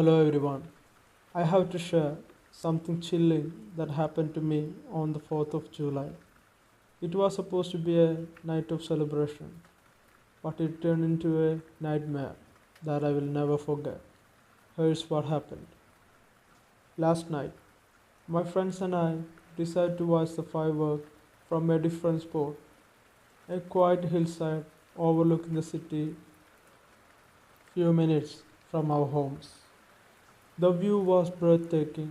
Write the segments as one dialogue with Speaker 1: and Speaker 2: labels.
Speaker 1: Hello everyone. I have to share something chilling that happened to me on the 4th of July. It was supposed to be a night of celebration, but it turned into a nightmare that I will never forget. Here's what happened. Last night, my friends and I decided to watch the fireworks from a different spot, a quiet hillside overlooking the city few minutes from our homes. The view was breathtaking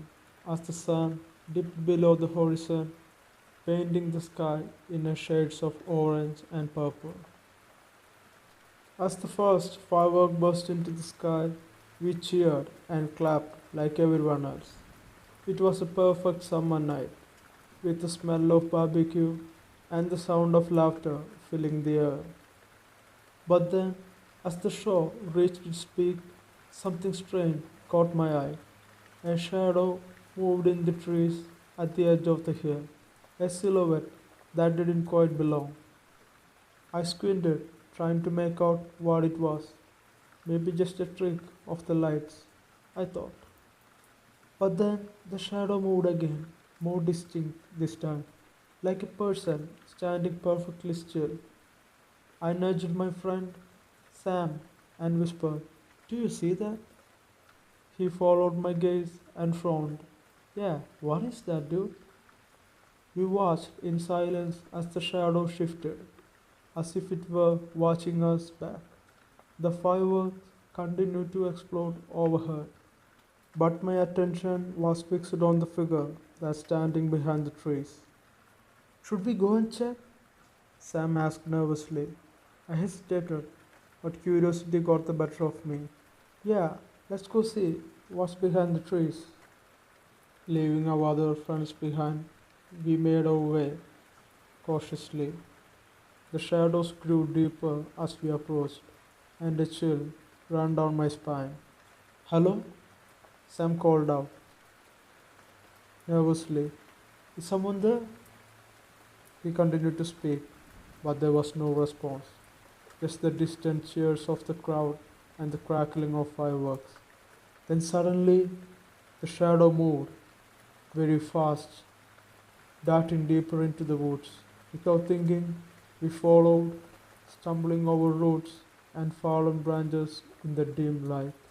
Speaker 1: as the sun dipped below the horizon, painting the sky in a shades of orange and purple. As the first firework burst into the sky, we cheered and clapped like everyone else. It was a perfect summer night, with the smell of barbecue and the sound of laughter filling the air. But then, as the show reached its peak, something strange caught my eye. A shadow moved in the trees at the edge of the hill, a silhouette that didn't quite belong. I squinted, trying to make out what it was. Maybe just a trick of the lights, I thought. But then the shadow moved again, more distinct this time, like a person standing perfectly still. I nudged my friend, Sam, and whispered, "Do you see that?" He followed my gaze and frowned. "Yeah, what is that, dude?" We watched in silence as the shadow shifted, as if it were watching us back. The fireworks continued to explode overhead, but my attention was fixed on the figure that's standing behind the trees. "Should we go and check?" Sam asked nervously. I hesitated, but curiosity got the better of me. "Yeah, let's go see what's behind the trees." Leaving our other friends behind, we made our way cautiously. The shadows grew deeper as we approached, and a chill ran down my spine. "Hello?" Sam called out nervously. "Is someone there?" He continued to speak, but there was no response, just the distant cheers of the crowd and the crackling of fireworks. Then suddenly, the shadow moved very fast, darting deeper into the woods. Without thinking, we followed, stumbling over roots and fallen branches in the dim light.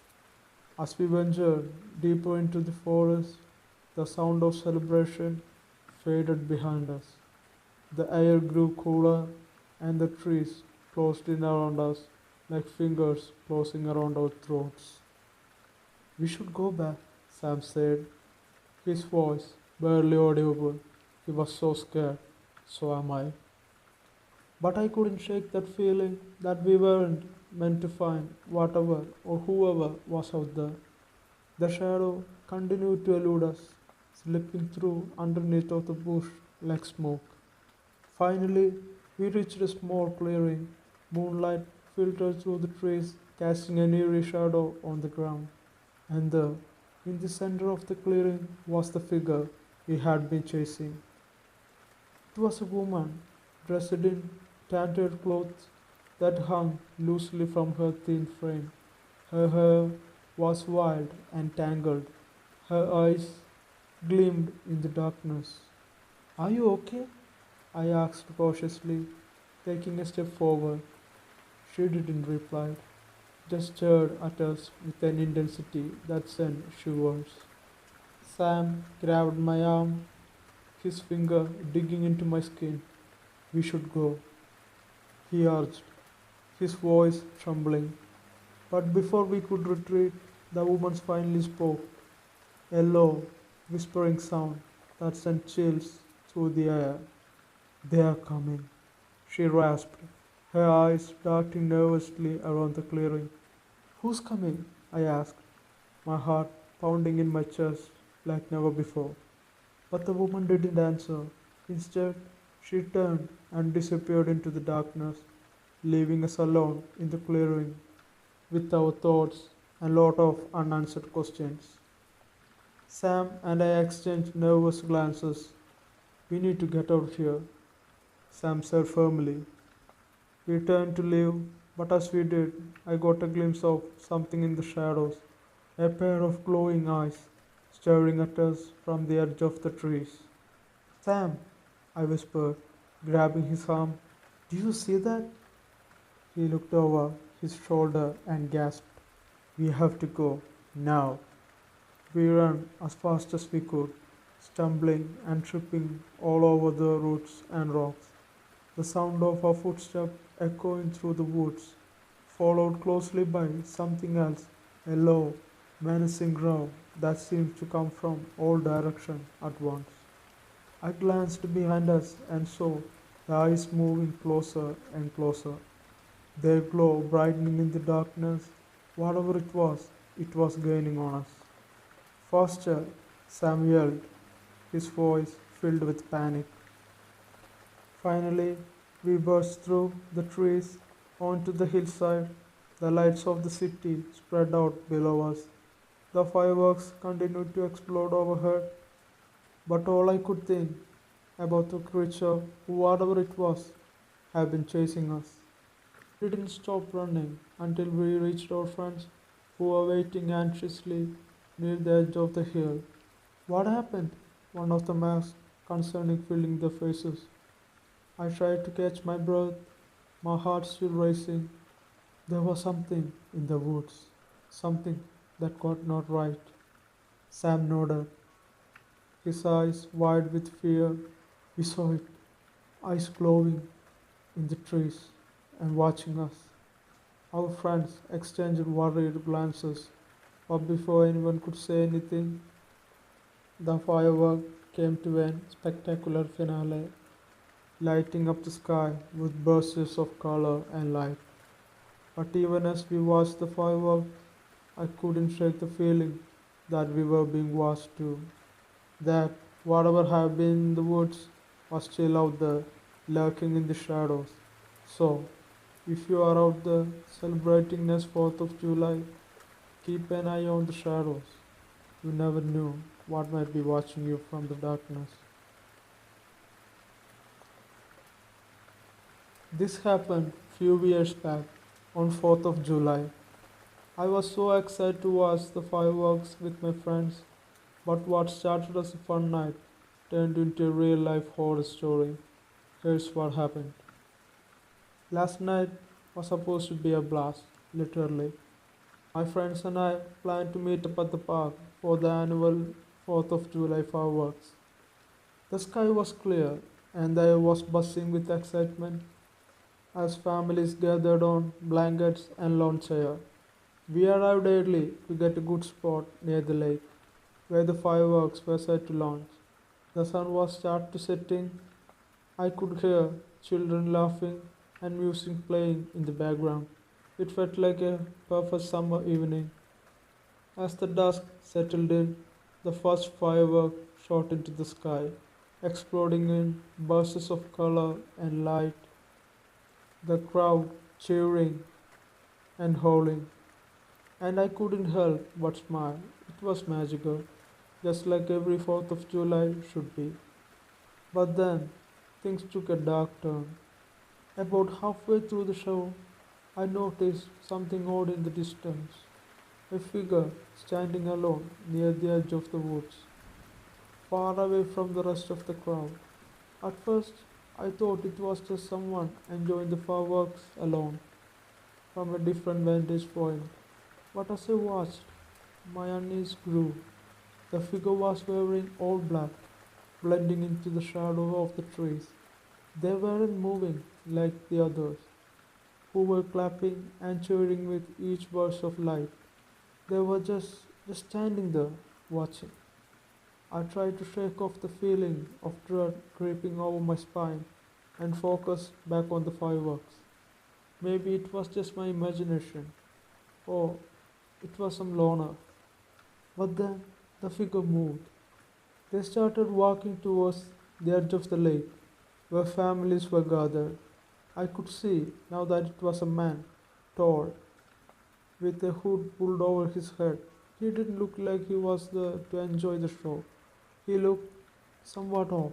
Speaker 1: As we ventured deeper into the forest, the sound of celebration faded behind us. The air grew cooler, and the trees closed in around us like fingers closing around our throats. "We should go back," Sam said, his voice barely audible. He was so scared. So am I. But I couldn't shake that feeling that we weren't meant to find whatever or whoever was out there. The shadow continued to elude us, slipping through underneath of the bush like smoke. Finally, we reached a small clearing. Moonlight filtered through the trees, casting an eerie shadow on the ground. And there, in the center of the clearing, was the figure we had been chasing. It was a woman, dressed in tattered clothes that hung loosely from her thin frame. Her hair was wild and tangled. Her eyes gleamed in the darkness. "Are you okay?" I asked cautiously, taking a step forward. She didn't reply, just stared at us with an intensity that sent shivers. Sam grabbed my arm, his finger digging into my skin. "We should go," he urged, his voice trembling. But before we could retreat, the woman finally spoke, a low, whispering sound that sent chills through the air. "They are coming," she rasped, her eyes darting nervously around the clearing. "Who's coming?" I asked, my heart pounding in my chest like never before. But the woman didn't answer. Instead, she turned and disappeared into the darkness, leaving us alone in the clearing with our thoughts and a lot of unanswered questions. Sam and I exchanged nervous glances. "We need to get out of here," Sam said firmly. We turned to leave, but as we did, I got a glimpse of something in the shadows, a pair of glowing eyes staring at us from the edge of the trees. Sam, I whispered, grabbing his arm. Do you see that? He looked over his shoulder and gasped. We have to go, now. We ran as fast as we could, stumbling and tripping all over the roots and rocks. The sound of our footsteps echoing through the woods, followed closely by something else, a low, menacing growl that seemed to come from all directions at once. I glanced behind us and saw the eyes moving closer and closer, their glow brightening in the darkness. Whatever it was gaining on us. Faster, Sam yelled, his voice filled with panic. Finally, we burst through the trees onto the hillside. The lights of the city spread out below us. The fireworks continued to explode overhead, but all I could think about the creature, whatever it was, had been chasing us. We didn't stop running until we reached our friends who were waiting anxiously near the edge of the hill. What happened? One of them asked, concerning filling their faces. I tried to catch my breath, my heart still racing. There was something in the woods, something that got not right. Sam nodded, his eyes wide with fear. We saw it, eyes glowing in the trees and watching us. Our friends exchanged worried glances, but before anyone could say anything, the firework came to a spectacular finale, lighting up the sky with bursts of color and light. But even as we watched the fireworks, I couldn't shake the feeling that we were being watched too. That whatever had been in the woods was still out there, lurking in the shadows. So, if you are out there celebrating this 4th of July, keep an eye on the shadows. You never knew what might be watching you from the darkness. This happened few years back on 4th of July. I was so excited to watch the fireworks with my friends, but what started as a fun night turned into a real life horror story. Here's what happened. Last night was supposed to be a blast, literally. My friends and I planned to meet up at the park for the annual 4th of July fireworks. The sky was clear and the air was buzzing with excitement as families gathered on blankets and lawn chairs. We arrived early to get a good spot near the lake where the fireworks were set to launch. The sun was start to setting. I could hear children laughing and music playing in the background. It felt like a perfect summer evening. As the dusk settled in, the first firework shot into the sky, exploding in bursts of color and light, the crowd cheering and howling, and I couldn't help but smile. It was magical, just like every 4th of July should be. But then, things took a dark turn. About halfway through the show, I noticed something odd in the distance. A figure standing alone near the edge of the woods, far away from the rest of the crowd. At first, I thought it was just someone enjoying the fireworks alone from a different vantage point. But as I watched, my unease grew. The figure was wearing all black, blending into the shadow of the trees. They weren't moving like the others, who were clapping and cheering with each burst of light. They were just standing there, watching. I tried to shake off the feeling of dread creeping over my spine and focus back on the fireworks. Maybe it was just my imagination, or it was some loner. But then the figure moved. They started walking towards the edge of the lake, where families were gathered. I could see now that it was a man, tall, with a hood pulled over his head. He didn't look like he was there to enjoy the show. He looked somewhat off.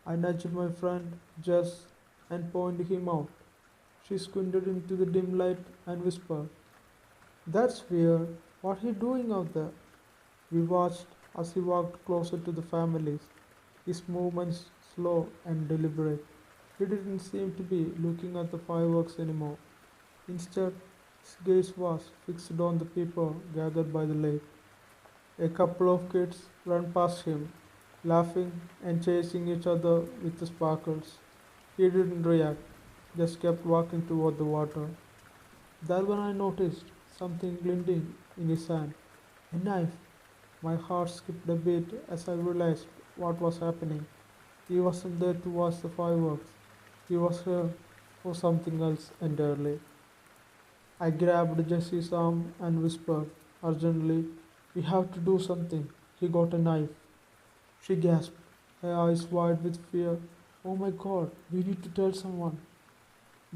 Speaker 1: I nudged my friend Jess and pointed him out. She squinted into the dim light and whispered, That's weird. What are you doing out there? We watched as he walked closer to the families, his movements slow and deliberate. He didn't seem to be looking at the fireworks anymore. Instead, his gaze was fixed on the people gathered by the lake. A couple of kids ran past him, laughing and chasing each other with the sparkles. He didn't react, just kept walking toward the water. There when I noticed something glinting in his hand. A knife. My heart skipped a beat as I realized what was happening. He wasn't there to watch the fireworks. He was here for something else entirely. I grabbed Jessie's arm and whispered urgently, "We have to do something. He got a knife." She gasped, her eyes wide with fear. "Oh my god, we need to tell someone."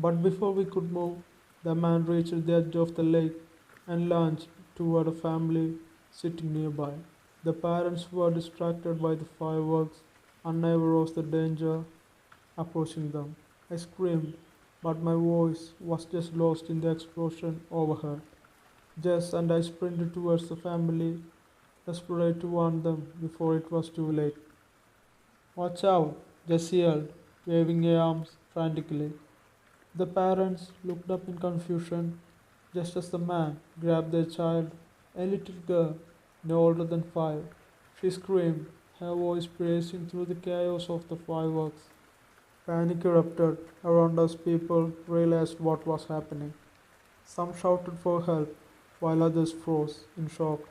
Speaker 1: But before we could move, the man reached the edge of the lake and lunged toward a family sitting nearby. The parents were distracted by the fireworks, unaware of the danger approaching them. I screamed, but my voice was just lost in the explosion overhead. Jess and I sprinted towards the family, desperate to warn them before it was too late. "Watch out!" Jess yelled, waving her arms frantically. The parents looked up in confusion just as the man grabbed their child, a little girl no older than 5. She screamed, her voice piercing through the chaos of the fireworks. Panic erupted around us. People realized what was happening. Some shouted for help, while others froze in shock.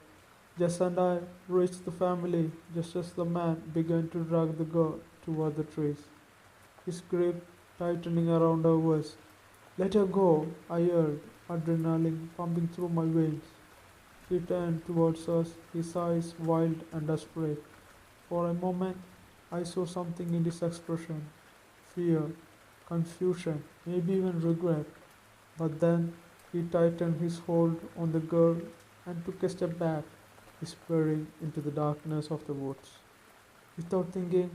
Speaker 1: Jess and I reached the family just as the man began to drag the girl toward the trees, his grip tightening around her waist. "Let her go," I yelled, adrenaline pumping through my veins. He turned towards us, his eyes wild and desperate. For a moment, I saw something in his expression: fear, confusion, maybe even regret. But then he tightened his hold on the girl and took a step back, whispering into the darkness of the woods. Without thinking,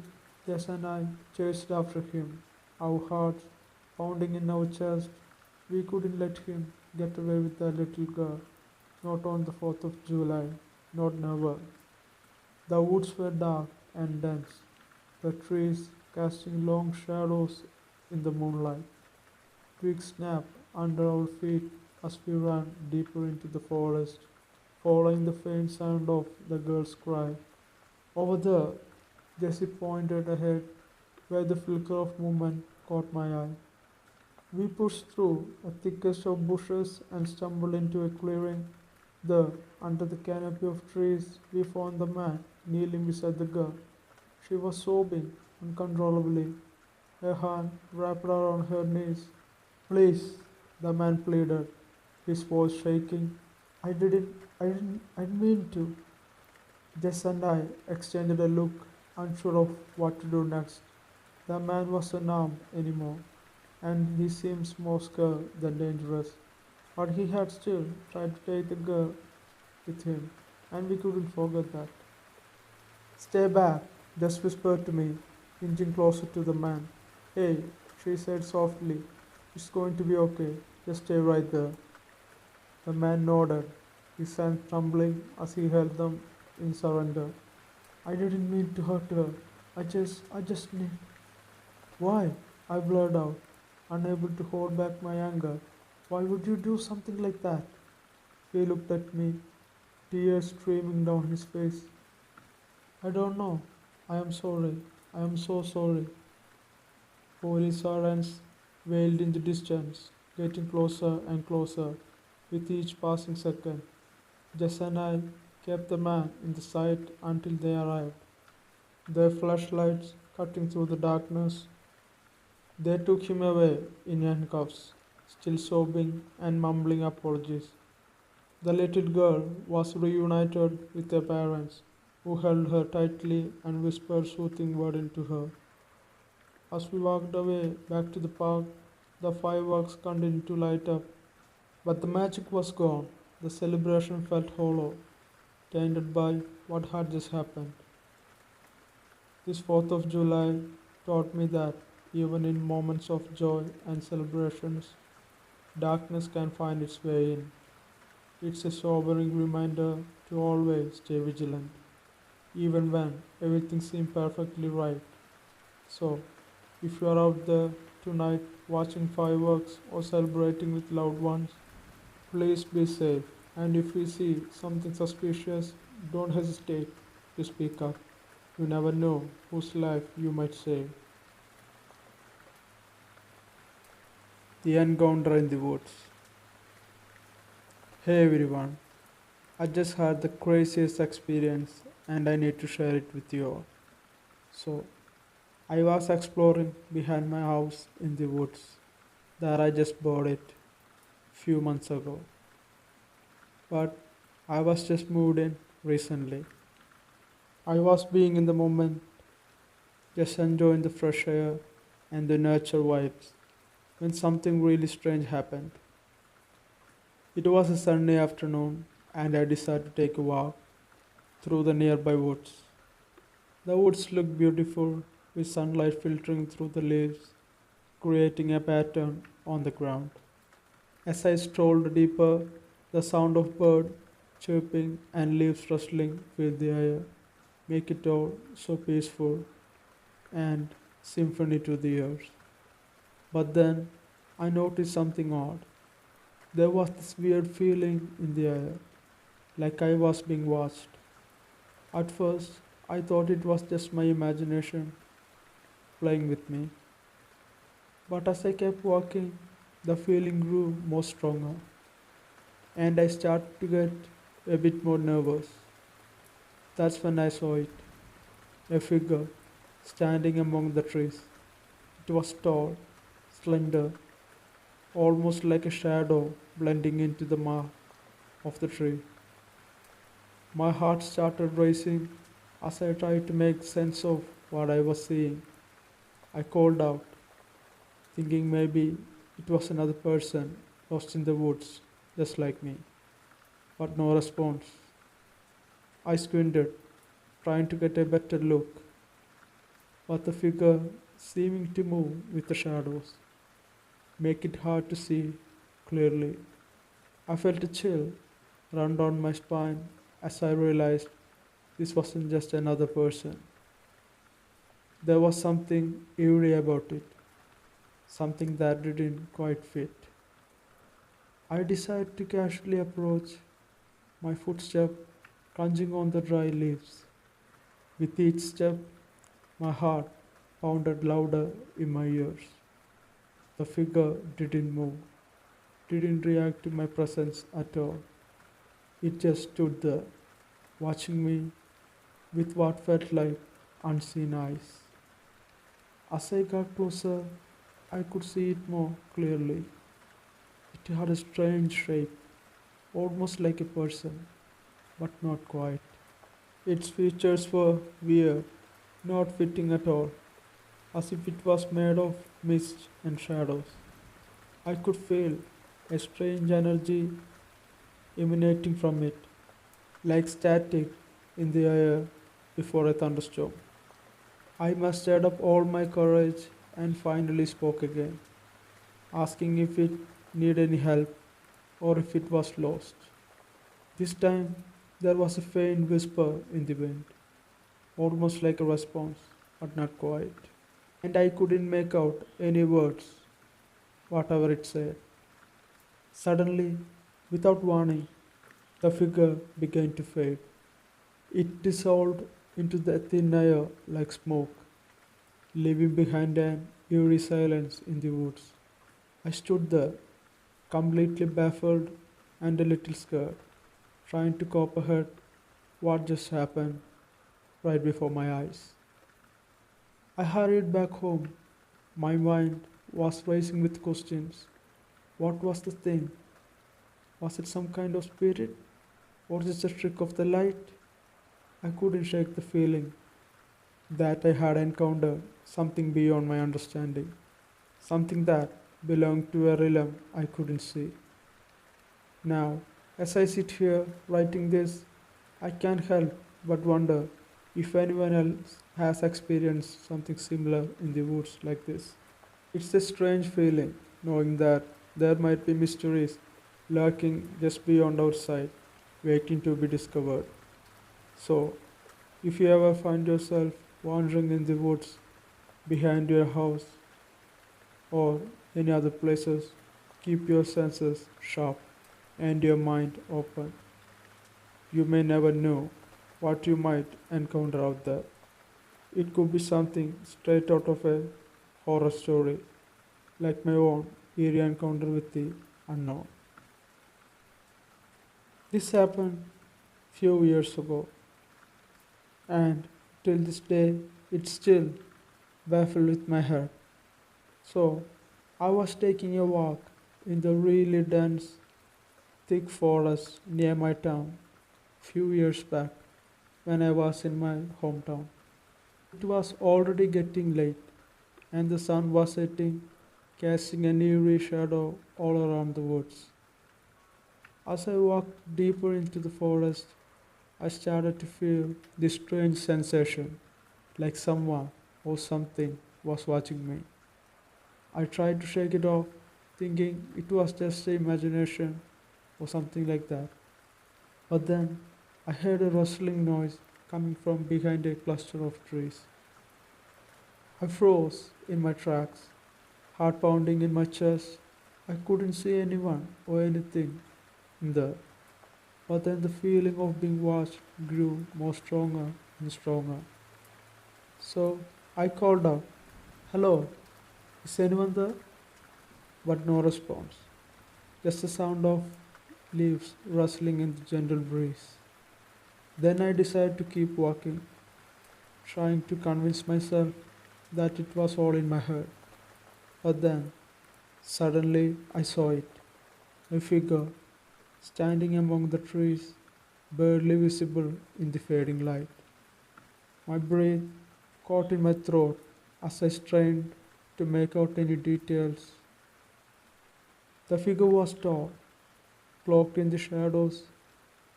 Speaker 1: Jess and I chased after him, our hearts pounding in our chest. We couldn't let him get away with that little girl, not on the 4th of July, not never. The woods were dark and dense, the trees casting long shadows in the moonlight. Twigs snapped under our feet as we ran deeper into the forest, following the faint sound of the girl's cry. "Over there," Jessie pointed ahead, where the flicker of movement caught my eye. We pushed through a thickest of bushes and stumbled into a clearing. There, under the canopy of trees, we found the man kneeling beside the girl. She was sobbing uncontrollably, her hand wrapped around her knees. "Please," the man pleaded, his voice shaking. I didn't mean to." Jess and I exchanged a look, unsure of what to do next. The man wasn't armed anymore, and he seemed more scared than dangerous. But he had still tried to take the girl with him, and we couldn't forget that. "Stay back," Jess whispered to me, inching closer to the man. "Hey," she said softly, "it's going to be okay. Just stay right there." The man nodded, his hands trembling as he held them in surrender. "I didn't mean to hurt her. I just need." "Why?" I blurred out, unable to hold back my anger. "Why would you do something like that?" He looked at me, tears streaming down his face. "I don't know. I am sorry. I am so sorry." Police sirens wailed in the distance, getting closer and closer with each passing second. Jess and I kept the man in the sight until they arrived, their flashlights cutting through the darkness. They took him away in handcuffs, still sobbing and mumbling apologies. The little girl was reunited with her parents, who held her tightly and whispered soothing words into her. As we walked away back to the park, the fireworks continued to light up, but the magic was gone. The celebration felt hollow, tainted by what had just happened. This 4th of July taught me that even in moments of joy and celebrations, darkness can find its way in. It's a sobering reminder to always stay vigilant, even when everything seems perfectly right. So, if you are out there tonight watching fireworks or celebrating with loved ones, please be safe. And if you see something suspicious, don't hesitate to speak up. You never know whose life you might save. The Encounter in the Woods. Hey everyone, I just had the craziest experience and I need to share it with you all. So, I was exploring behind my house in the woods that I just bought it few months ago. But I was just moved in recently. I was being in the moment, just enjoying the fresh air and the nature vibes when something really strange happened. It was a sunny afternoon and I decided to take a walk through the nearby woods. The woods looked beautiful with sunlight filtering through the leaves, creating a pattern on the ground. As I strolled deeper, the sound of bird chirping and leaves rustling filled the air, make it all so peaceful and symphony to the ears. But then I noticed something odd. There was this weird feeling in the air, like I was being watched. At first, I thought it was just my imagination playing with me, but as I kept walking, the feeling grew more stronger, and I started to get a bit more nervous. That's when I saw it, a figure standing among the trees. It was tall, slender, almost like a shadow blending into the mark of the tree. My heart started racing as I tried to make sense of what I was seeing. I called out, thinking maybe it was another person lost in the woods, just like me. But no response. I squinted, trying to get a better look, but the figure seeming to move with the shadows, make it hard to see clearly. I felt a chill run down my spine as I realized this wasn't just another person. There was something eerie about it, something that didn't quite fit. I decided to casually approach, my footstep crunching on the dry leaves. With each step, my heart pounded louder in my ears. The figure didn't move, didn't react to my presence at all. It just stood there, watching me with what felt like unseen eyes. As I got closer, I could see it more clearly. It had a strange shape, almost like a person, but not quite. Its features were weird, not fitting at all, as if it was made of mist and shadows. I could feel a strange energy emanating from it, like static in the air before a thunderstorm. I mustered up all my courage and finally spoke again, asking if it needed any help or if it was lost. This time there was a faint whisper in the wind, almost like a response, but not quite. And I couldn't make out any words, whatever it said. Suddenly, without warning, the figure began to fade. It dissolved into the thin air like smoke, leaving behind an eerie silence in the woods. I stood there, completely baffled and a little scared, trying to comprehend what just happened right before my eyes. I hurried back home. My mind was racing with questions. What was the thing? Was it some kind of spirit? Or just a trick of the light? I couldn't shake the feeling that I had encountered something beyond my understanding, something that belonged to a realm I couldn't see. Now, as I sit here writing this, I can't help but wonder if anyone else has experienced something similar in the woods like this. It's a strange feeling knowing that there might be mysteries lurking just beyond our sight, waiting to be discovered. So, if you ever find yourself wandering in the woods behind your house or any other places, keep your senses sharp and your mind open. You may never know what you might encounter out there. It could be something straight out of a horror story, like my own eerie encounter with the unknown. This happened few years ago, and till this day, it's still baffled with my head. So, I was taking a walk in the really dense, thick forest near my town few years back when I was in my hometown. It was already getting late, and the sun was setting, casting an eerie shadow all around the woods. As I walked deeper into the forest, I started to feel this strange sensation, like someone or something was watching me. I tried to shake it off, thinking it was just imagination or something like that. But then I heard a rustling noise coming from behind a cluster of trees. I froze in my tracks, heart pounding in my chest. I couldn't see anyone or anything in there. But then the feeling of being watched grew more stronger and stronger. So I called out, "Hello, is anyone there?" But no response. Just the sound of leaves rustling in the gentle breeze. Then I decided to keep walking, trying to convince myself that it was all in my head. But then, suddenly, I saw it, a figure standing among the trees, barely visible in the fading light. My breath caught in my throat as I strained to make out any details. The figure was tall, cloaked in the shadows,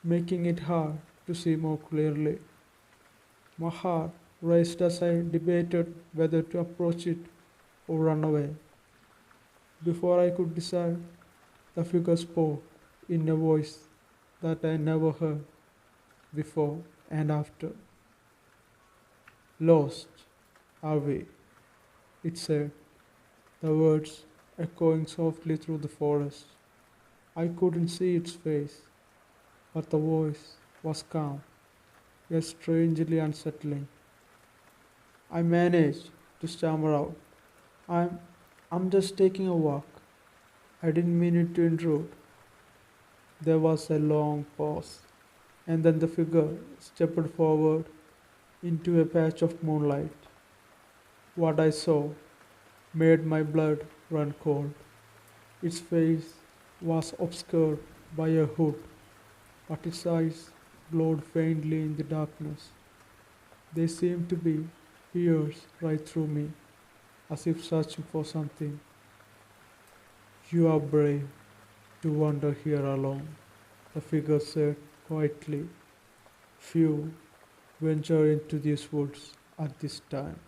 Speaker 1: making it hard to see more clearly. My heart raced as I debated whether to approach it or run away. Before I could decide, the figure spoke in a voice that I never heard before and after. "Lost, are we?" it said, the words echoing softly through the forest. I couldn't see its face, but the voice was calm, yet strangely unsettling. I managed to stammer out, I'm I'm just taking a walk. I didn't mean it to intrude." There was a long pause, and then the figure stepped forward into a patch of moonlight. What I saw made my blood run cold. Its face was obscured by a hood, but its eyes glowed faintly in the darkness. They seemed to be pierced right through me, as if searching for something. "You are brave to wander here alone," the figure said quietly. "Few venture into these woods at this time."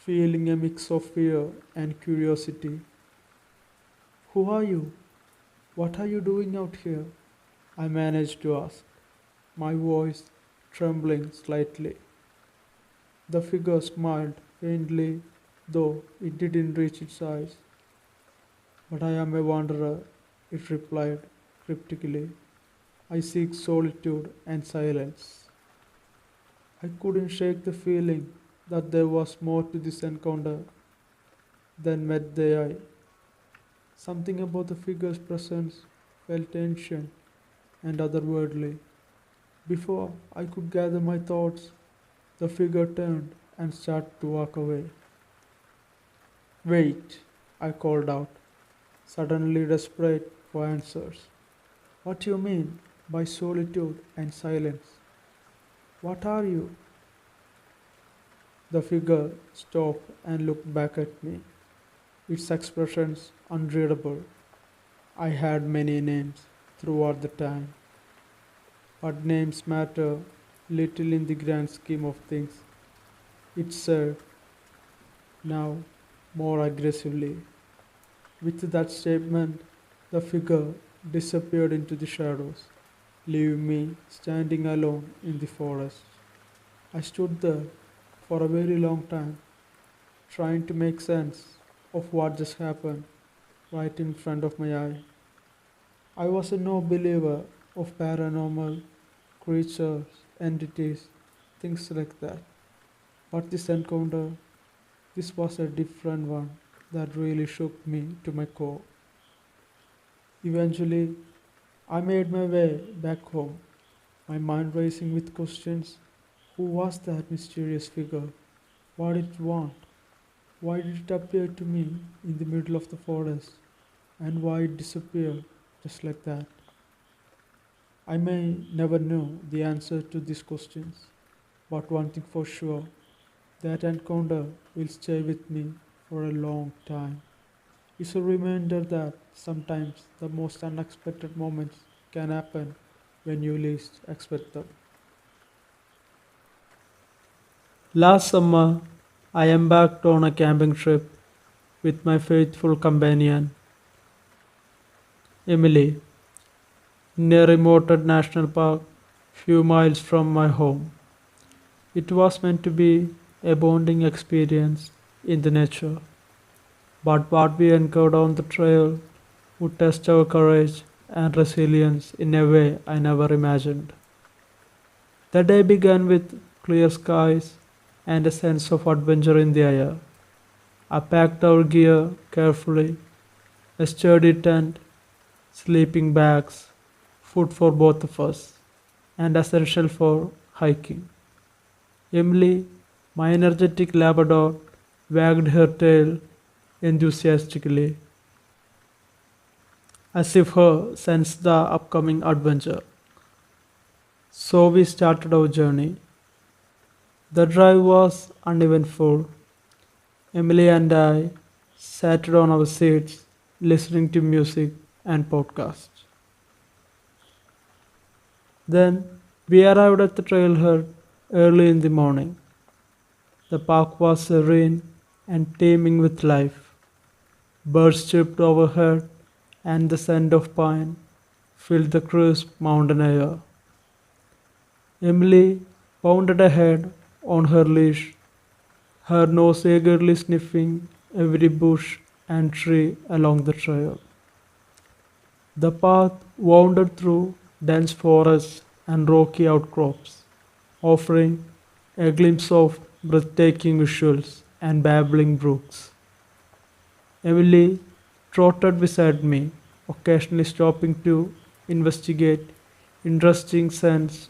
Speaker 1: Feeling a mix of fear and curiosity, "Who are you? What are you doing out here?" I managed to ask, my voice trembling slightly. The figure smiled faintly, though it didn't reach its eyes. "But I am a wanderer," it replied cryptically. "I seek solitude and silence." I couldn't shake the feeling that there was more to this encounter than met the eye. Something about the figure's presence felt ancient and otherworldly. Before I could gather my thoughts, the figure turned and started to walk away. "Wait," I called out, suddenly desperate for answers. "What do you mean by solitude and silence? What are you?" The figure stopped and looked back at me, its expressions unreadable. I had many names throughout the time, but names matter little in the grand scheme of things, it said, now more aggressively. With that statement, the figure disappeared into the shadows, leaving me standing alone in the forest. I stood there for a very long time, trying to make sense of what just happened right in front of my eye. I was a no believer of paranormal creatures, entities, things like that. But this encounter, this was a different one that really shook me to my core. Eventually, I made my way back home, my mind racing with questions. Who was that mysterious figure? What did it want? Why did it appear to me in the middle of the forest? And why it disappeared just like that? I may never know the answer to these questions, but one thing for sure, that encounter will stay with me for a long time. It's a reminder that sometimes the most unexpected moments can happen when you least expect them. Last summer, I embarked on a camping trip with my faithful companion, Emily, in a remote national park few miles from my home. It was meant to be a bonding experience in the nature, but what we encountered on the trail would test our courage and resilience in a way I never imagined. The day began with clear skies and a sense of adventure in the air. I packed our gear carefully, a sturdy tent, sleeping bags, food for both of us, and essential for hiking. Emily, my energetic Labrador, wagged her tail enthusiastically, as if her sensed the upcoming adventure. So we started our journey. The drive was uneventful. Emily and I sat on our seats, listening to music and podcasts. Then we arrived at the trailhead early in the morning. The park was serene and teeming with life. Birds chirped overhead, and the scent of pine filled the crisp mountain air. Emily pounded ahead on her leash, her nose eagerly sniffing every bush and tree along the trail. The path wound through dense forests and rocky outcrops, offering a glimpse of breathtaking visuals and babbling brooks. Emily trotted beside me, occasionally stopping to investigate interesting scents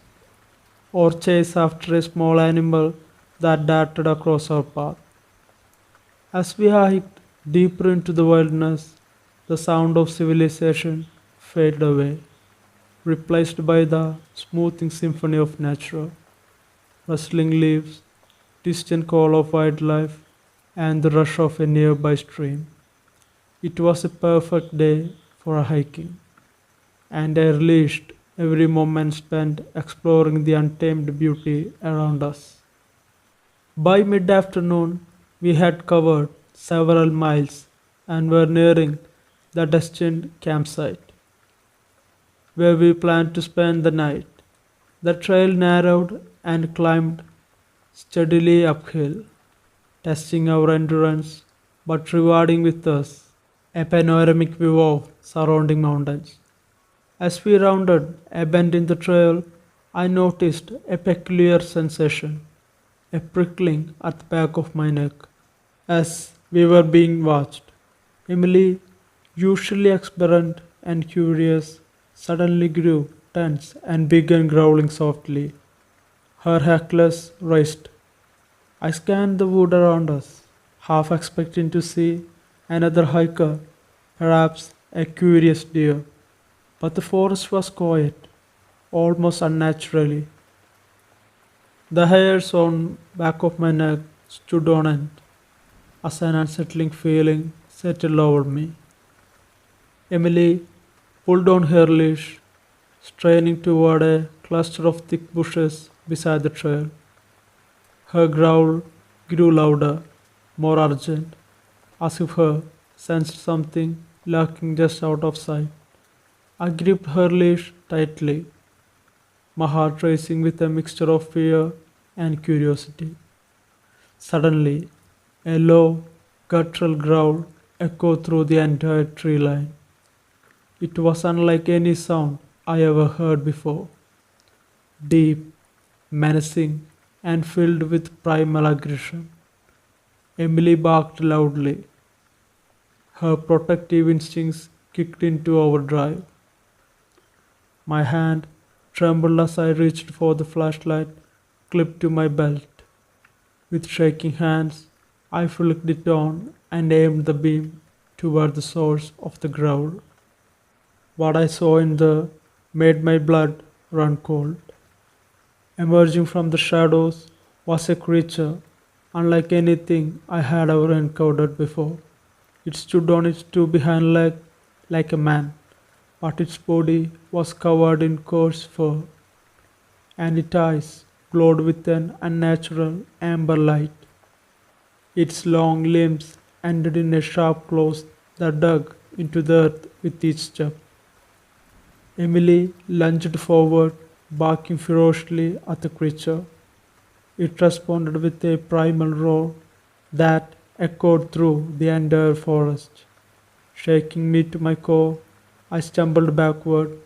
Speaker 1: or chase after a small animal that darted across our path. As we hiked deeper into the wilderness, the sound of civilization faded away, replaced by the smoothing symphony of nature, rustling leaves, distant call of wildlife, and the rush of a nearby stream. It was a perfect day for hiking, and I relished every moment spent exploring the untamed beauty around us. By mid afternoon, we had covered several miles and were nearing the destined campsite, where we planned to spend the night. The trail narrowed and climbed steadily uphill, testing our endurance but rewarding with us a panoramic view of surrounding mountains. As we rounded a bend in the trail, I noticed a peculiar sensation, a prickling at the back of my neck, as we were being watched. Emily, usually exuberant and curious, suddenly grew tense and began growling softly, her hackles raised. I scanned the wood around us, half expecting to see another hiker, perhaps a curious deer. But the forest was quiet, almost unnaturally. The hairs on back of my neck stood on end as an unsettling feeling settled over me. Emily pulled on her leash, straining toward a cluster of thick bushes beside the trail. Her growl grew louder, more urgent, as if her sensed something lurking just out of sight. I gripped her leash tightly, my heart racing with a mixture of fear and curiosity. Suddenly, a low, guttural growl echoed through the entire tree line. It was unlike any sound I ever heard before. Deep, menacing, and filled with primal aggression. Emily barked loudly. Her protective instincts kicked into overdrive. My hand trembled as I reached for the flashlight clipped to my belt. With shaking hands, I flicked it on and aimed the beam toward the source of the growl. What I saw in there made my blood run cold. Emerging from the shadows was a creature unlike anything I had ever encountered before. It stood on its two behind legs like a man, but its body was covered in coarse fur, and its eyes glowed with an unnatural amber light. Its long limbs ended in a sharp claws that dug into the earth with each step. Emily lunged forward, barking ferociously at the creature. It responded with a primal roar that echoed through the entire forest. Shaking me to my core, I stumbled backward,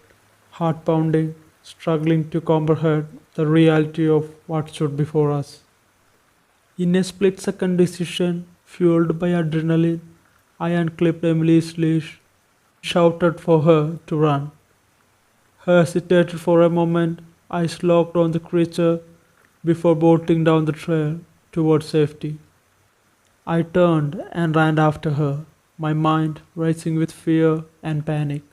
Speaker 1: heart pounding, struggling to comprehend the reality of what stood before us. In a split second decision, fueled by adrenaline, I unclipped Emily's leash, shouted for her to run. Hesitated for a moment, eyes locked on the creature before bolting down the trail towards safety. I turned and ran after her, my mind racing with fear and panic.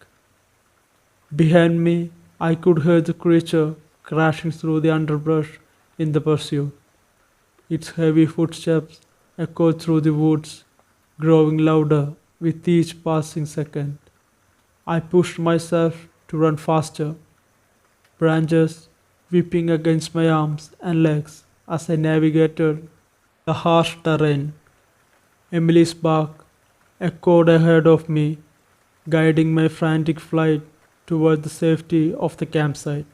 Speaker 1: Behind me, I could hear the creature crashing through the underbrush in the pursuit. Its heavy footsteps echoed through the woods, growing louder with each passing second. I pushed myself to run faster, branches whipping against my arms and legs as I navigated the harsh terrain. Emily's bark echoed ahead of me, guiding my frantic flight toward the safety of the campsite.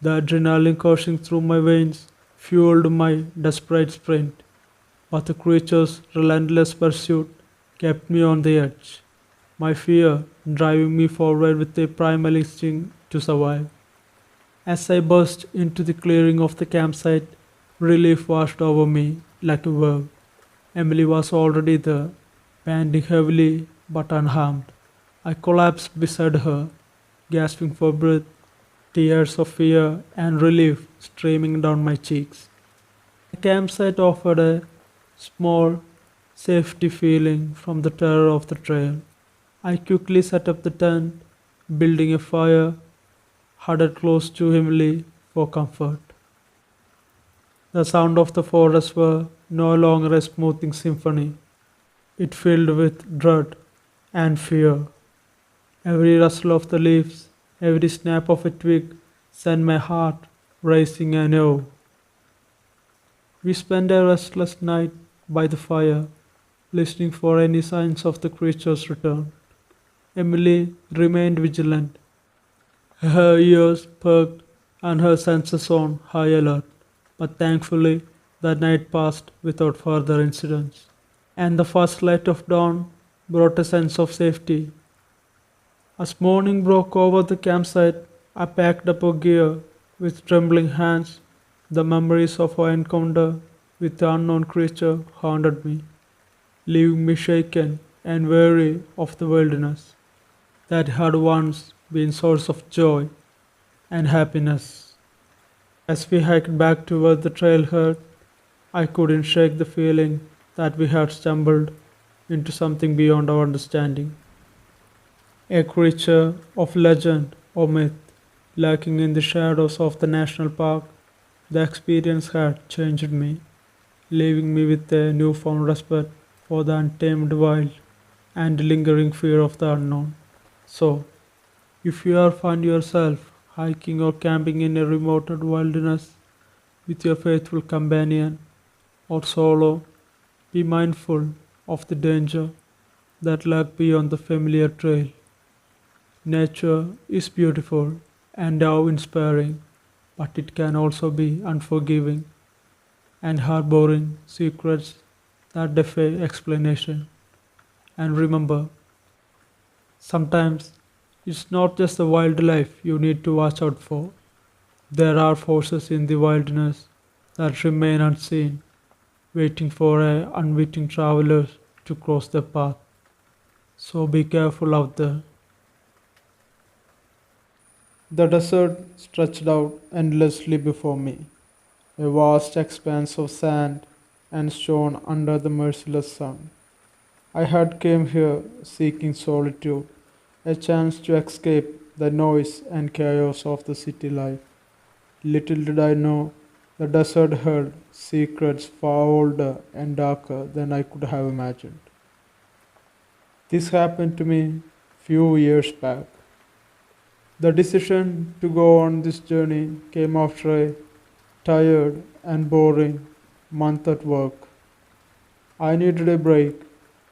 Speaker 1: The adrenaline coursing through my veins fueled my desperate sprint, but the creature's relentless pursuit kept me on the edge, my fear driving me forward with a primal instinct to survive. As I burst into the clearing of the campsite, relief washed over me like a wave. Emily was already there, panting heavily but unharmed. I collapsed beside her, gasping for breath, tears of fear and relief streaming down my cheeks. The campsite offered a small, safety feeling from the terror of the trail. I quickly set up the tent, building a fire, huddled close to Emily for comfort. The sound of the forest were no longer a smoothing symphony. It filled with dread and fear. Every rustle of the leaves, every snap of a twig sent my heart racing anew. We spent a restless night by the fire, listening for any signs of the creature's return. Emily remained vigilant, her ears perked and her senses on high alert, but thankfully the night passed without further incidents, and the first light of dawn brought a sense of safety. As morning broke over the campsite, I packed up our gear with trembling hands. The memories of our encounter with the unknown creature haunted me, leaving me shaken and weary of the wilderness that had once been source of joy and happiness. As we hiked back toward the trailhead, I couldn't shake the feeling that we had stumbled into something beyond our understanding. A creature of legend or myth lurking in the shadows of the national park. The experience had changed me, leaving me with a newfound respect for the untamed wild and lingering fear of the unknown. So, if you ever find yourself hiking or camping in a remote wilderness with your faithful companion or solo, be mindful of the danger that lurk beyond the familiar trail. Nature is beautiful and awe-inspiring, but it can also be unforgiving and harboring secrets that defy explanation. And remember, sometimes it's not just the wildlife you need to watch out for. There are forces in the wilderness that remain unseen, waiting for a unwitting traveler to cross their path. So be careful out there. The desert stretched out endlessly before me, a vast expanse of sand and stone under the merciless sun. I had come here seeking solitude, a chance to escape the noise and chaos of the city life. Little did I know the desert held secrets far older and darker than I could have imagined. This happened to me few years back. The decision to go on this journey came after a tired and boring month at work. I needed a break,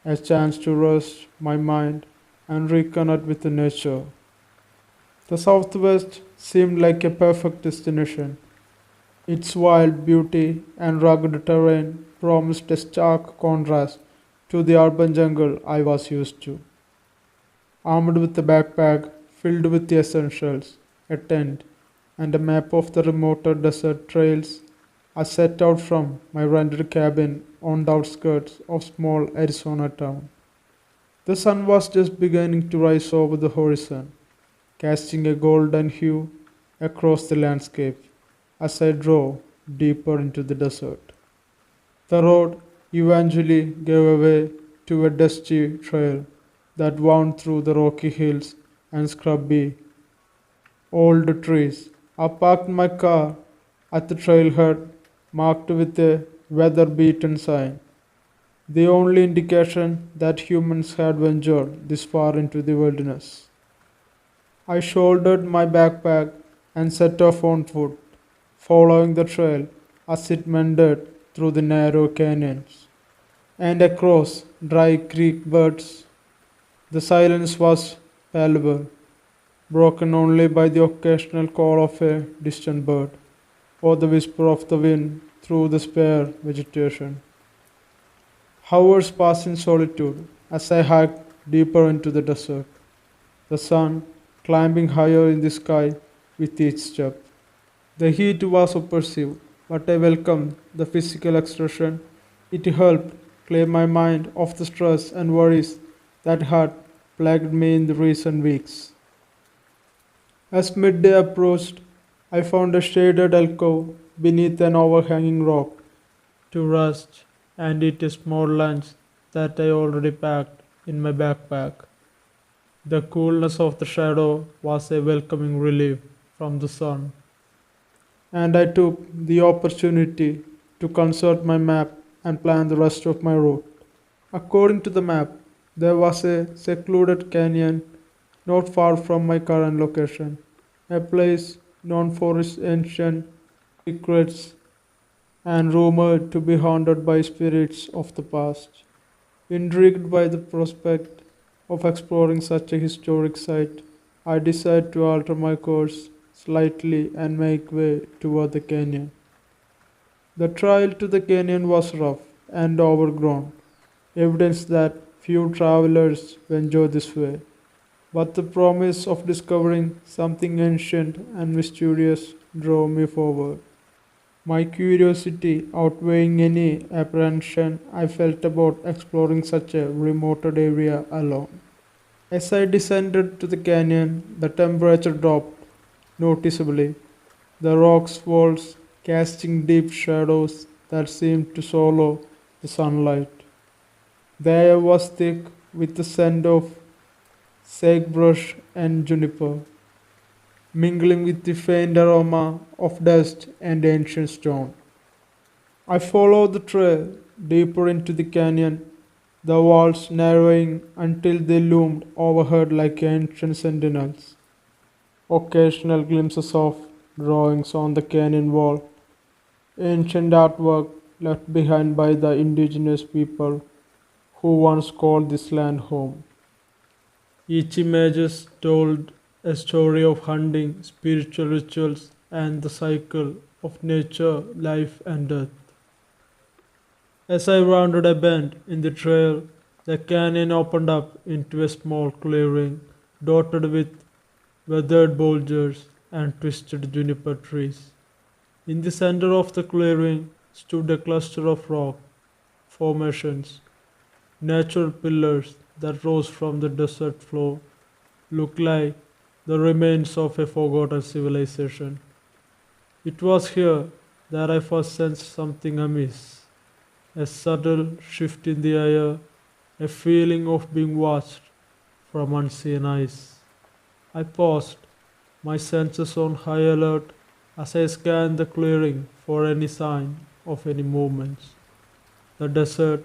Speaker 1: a chance to rest my mind and reconnect with the nature. The southwest seemed like a perfect destination. Its wild beauty and rugged terrain promised a stark contrast to the urban jungle I was used to. Armed with a backpack filled with the essentials, a tent, and a map of the remoter desert trails, I set out from my rented cabin on the outskirts of small Arizona town. The sun was just beginning to rise over the horizon, casting a golden hue across the landscape as I drove deeper into the desert. The road eventually gave way to a dusty trail that wound through the rocky hills and scrubby old trees. I parked my car at the trailhead marked with a weather beaten sign, the only indication that humans had ventured this far into the wilderness. I shouldered my backpack and set off on foot, following the trail as it meandered through the narrow canyons and across dry creek beds. The silence was palpable, broken only by the occasional call of a distant bird or the whisper of the wind through the spare vegetation. Hours passed in solitude as I hiked deeper into the desert, the sun climbing higher in the sky with each step. The heat was oppressive, but I welcomed the physical exertion. It helped clear my mind of the stress and worries that had plagued me in the recent weeks. As midday approached, I found a shaded alcove beneath an overhanging rock to rest and eat a small lunch that I already packed in my backpack. The coolness of the shadow was a welcoming relief from the sun, and I took the opportunity to consult my map and plan the rest of my route. According to the map, there was a secluded canyon not far from my current location, a place known for its ancient secrets and rumored to be haunted by spirits of the past. Intrigued by the prospect of exploring such a historic site, I decided to alter my course slightly and make way toward the canyon. The trail to the canyon was rough and overgrown, evidence that few travelers venture this way. But the promise of discovering something ancient and mysterious drove me forward. My curiosity outweighing any apprehension I felt about exploring such a remote area alone. As I descended to the canyon, the temperature dropped noticeably, the rocks walls casting deep shadows that seemed to swallow the sunlight. The air was thick with the scent of sagebrush and juniper, mingling with the faint aroma of dust and ancient stone. I followed the trail deeper into the canyon, the walls narrowing until they loomed overhead like ancient sentinels. Occasional glimpses of drawings on the canyon wall, ancient artwork left behind by the indigenous people who once called this land home. Each image told a story of hunting, spiritual rituals, and the cycle of nature, life, and death. As I rounded a bend in the trail, the canyon opened up into a small clearing dotted with weathered boulders and twisted juniper trees. In the center of the clearing stood a cluster of rock formations, natural pillars that rose from the desert floor, looked like the remains of a forgotten civilization. It was here that I first sensed something amiss, a subtle shift in the air, a feeling of being watched from unseen eyes. I paused, my senses on high alert as I scanned the clearing for any sign of any movements. The desert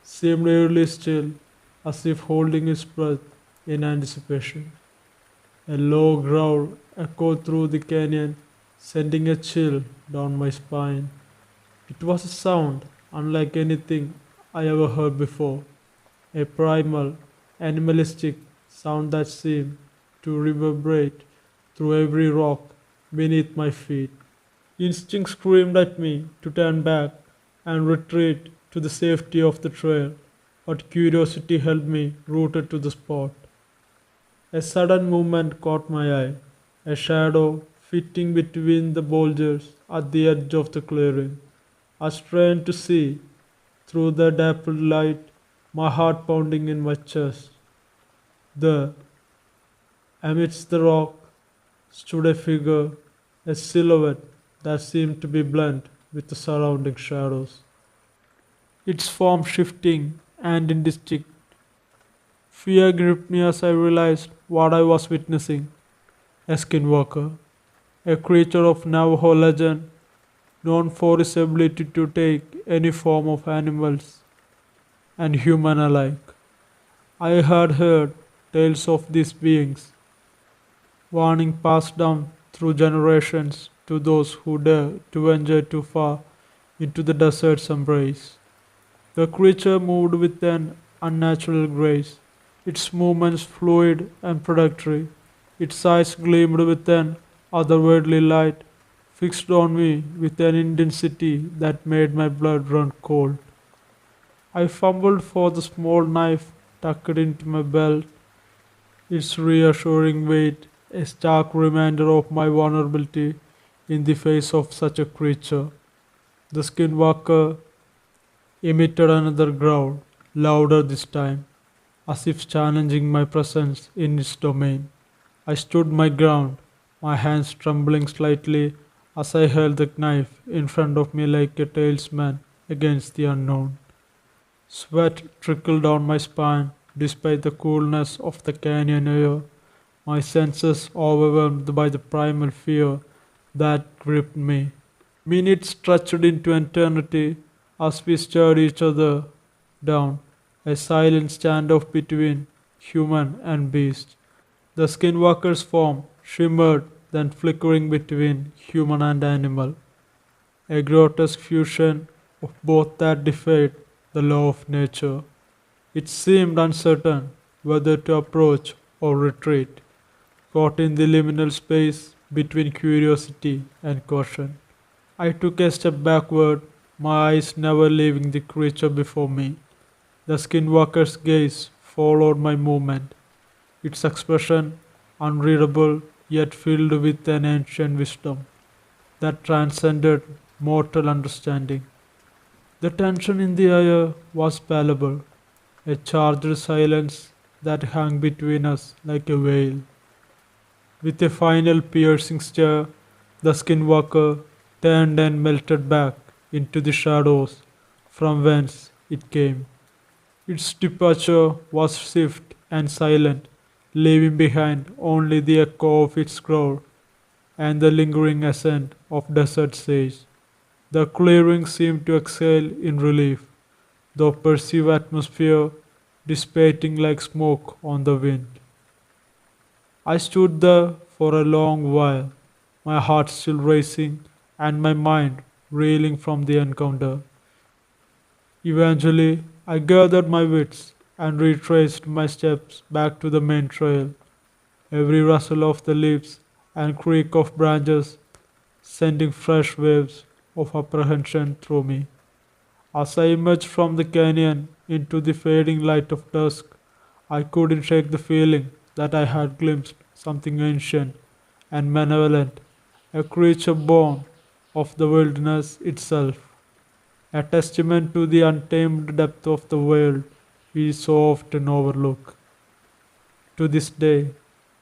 Speaker 1: seemed eerily still, as if holding its breath in anticipation. A low growl echoed through the canyon, sending a chill down my spine. It was a sound unlike anything I ever heard before, a primal, animalistic sound that seemed to reverberate through every rock beneath my feet. Instinct screamed at me to turn back and retreat to the safety of the trail, but curiosity held me rooted to the spot. A sudden movement caught my eye, a shadow fitting between the boulders at the edge of the clearing. I strained to see through the dappled light, my heart pounding in my chest. There, amidst the rock, stood a figure, a silhouette that seemed to be blent with the surrounding shadows. Its form shifting and indistinct. Fear gripped me as I realized what I was witnessing: a skinwalker, a creature of Navajo legend known for its ability to take any form of animals and human alike. I had heard tales of these beings, warning passed down through generations to those who dare to venture too far into the desert's embrace. The creature moved with an unnatural grace, its movements fluid and predatory. Its eyes gleamed with an otherworldly light, fixed on me with an intensity that made my blood run cold. I fumbled for the small knife tucked into my belt, its reassuring weight a stark reminder of my vulnerability in the face of such a creature. The skinwalker emitted another growl, louder this time, as if challenging my presence in its domain. I stood my ground, my hands trembling slightly as I held the knife in front of me like a talisman against the unknown. Sweat trickled down my spine despite the coolness of the canyon air, my senses overwhelmed by the primal fear that gripped me. Minutes stretched into eternity as we stared each other down, a silent standoff between human and beast. The skinwalker's form shimmered, then flickering between human and animal, a grotesque fusion of both that defied the law of nature. It seemed uncertain whether to approach or retreat, caught in the liminal space between curiosity and caution. I took a step backward, my eyes never leaving the creature before me. The skinwalker's gaze followed my movement, its expression unreadable yet filled with an ancient wisdom that transcended mortal understanding. The tension in the air was palpable, a charged silence that hung between us like a veil. With a final piercing stare, the skinwalker turned and melted back into the shadows from whence it came. Its departure was swift and silent, leaving behind only the echo of its growl and the lingering scent of desert sage. The clearing seemed to exhale in relief, the oppressive atmosphere dissipating like smoke on the wind. I stood there for a long while, my heart still racing and my mind reeling from the encounter. Eventually, I gathered my wits, and retraced my steps back to the main trail. Every rustle of the leaves and creak of branches sending fresh waves of apprehension through me. As I emerged from the canyon into the fading light of dusk, I couldn't shake the feeling that I had glimpsed something ancient and malevolent, a creature born of the wilderness itself, a testament to the untamed depth of the world we so often overlook. To this day,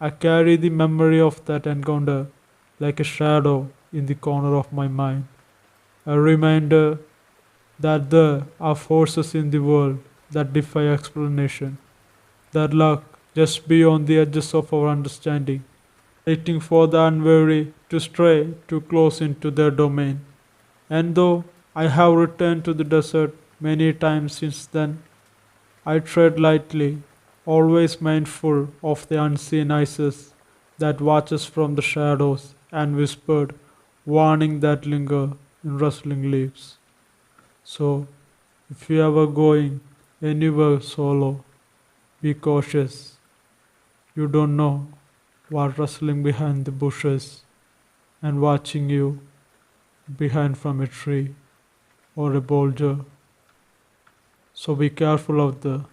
Speaker 1: I carry the memory of that encounter like a shadow in the corner of my mind, a reminder that there are forces in the world that defy explanation, that lurk just beyond the edges of our understanding, waiting for the unwary to stray too close into their domain. And though I have returned to the desert many times since then, I tread lightly, always mindful of the unseen ISIS that watches from the shadows and whispered warning that linger in rustling leaves. So, if you ever going anywhere solo, be cautious. You don't know what rustling behind the bushes and watching you behind from a tree or a boulder. So be careful out there.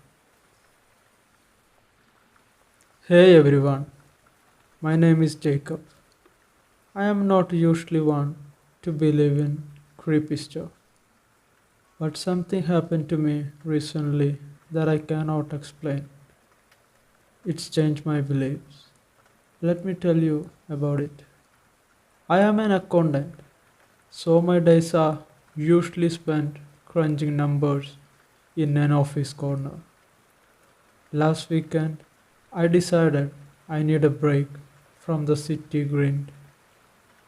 Speaker 1: Hey everyone, my name is Jacob. I am not usually one to believe in creepy stuff, but something happened to me recently that I cannot explain. It's changed my beliefs. Let me tell you about it. I am an accountant, so my days are usually spent crunching numbers in an office corner. Last weekend, I decided I need a break from the city grind.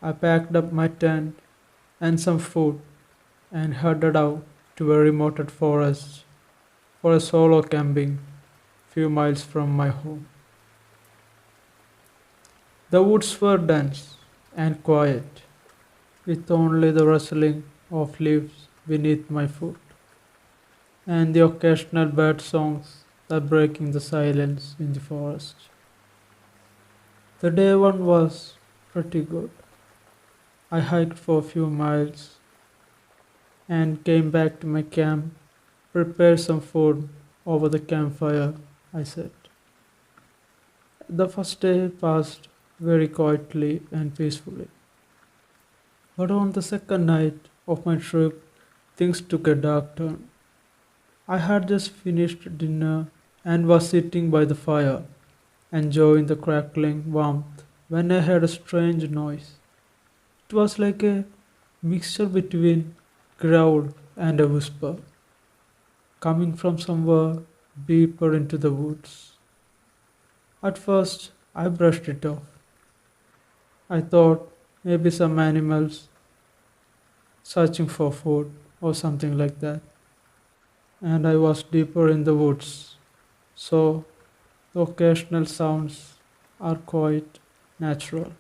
Speaker 1: I packed up my tent and some food and headed out to a remote forest for a solo camping few miles from my home. The woods were dense and quiet, with only the rustling of leaves beneath my foot and the occasional bird songs that breaking the silence in the forest. The day one was pretty good. I hiked for a few miles and came back to my camp, prepared some food over the campfire I set. The first day passed very quietly and peacefully. But on the second night of my trip, things took a dark turn. I had just finished dinner and was sitting by the fire, enjoying the crackling warmth, when I heard a strange noise. It was like a mixture between growl and a whisper, coming from somewhere deeper into the woods. At first, I brushed it off. I thought maybe some animals searching for food or something like that. And I was deeper in the woods, so the occasional sounds are quite natural.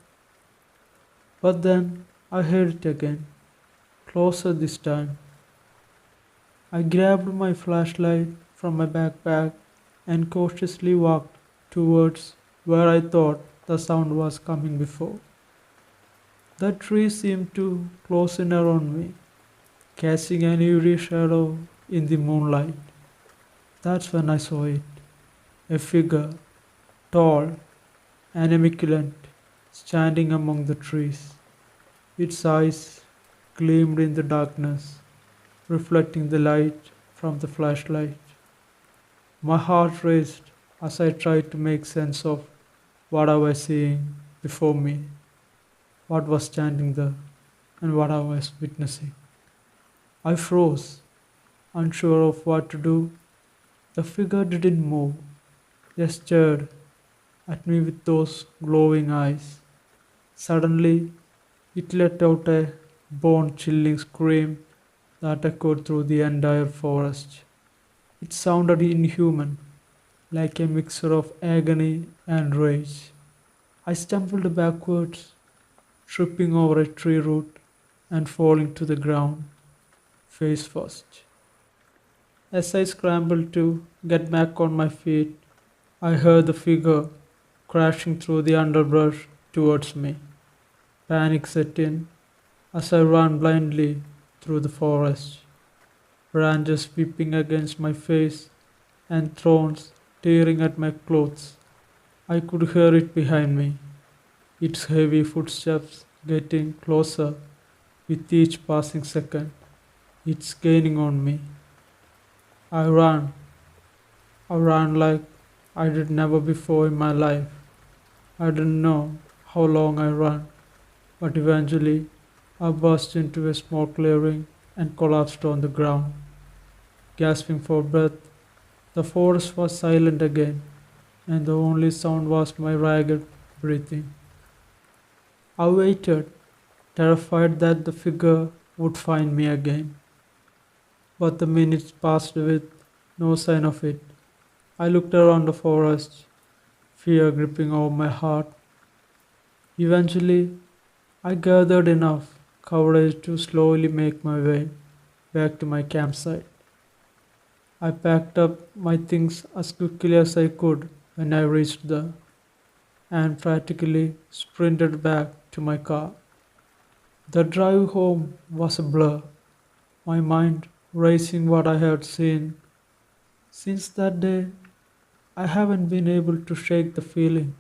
Speaker 1: But then I heard it again, closer this time. I grabbed my flashlight from my backpack and cautiously walked towards where I thought the sound was coming before. The tree seemed to close in around me, casting an eerie shadow in the moonlight. That's when I saw it, a figure, tall and immaculate, standing among the trees. Its eyes gleamed in the darkness, reflecting the light from the flashlight. My heart raced as I tried to make sense of what I was seeing before me, what was standing there, and what I was witnessing. I froze, unsure of what to do. The figure didn't move, just stared at me with those glowing eyes. Suddenly, it let out a bone chilling scream that echoed through the entire forest. It sounded inhuman, like a mixture of agony and rage. I stumbled backwards, tripping over a tree root and falling to the ground, face first. As I scrambled to get back on my feet, I heard the figure crashing through the underbrush towards me. Panic set in as I ran blindly through the forest, branches whipping against my face and thorns tearing at my clothes. I could hear it behind me, its heavy footsteps getting closer with each passing second. It's gaining on me. I ran. I ran like I did never before in my life. I didn't know how long I ran, but eventually I burst into a small clearing and collapsed on the ground. Gasping for breath, the forest was silent again, and the only sound was my ragged breathing. I waited, terrified that the figure would find me again, but the minutes passed with no sign of it. I looked around the forest, fear gripping over my heart. Eventually, I gathered enough courage to slowly make my way back to my campsite. I packed up my things as quickly as I could when I reached there and practically sprinted back to my car. The drive home was a blur, my mind racing what I had seen. Since that day, I haven't been able to shake the feeling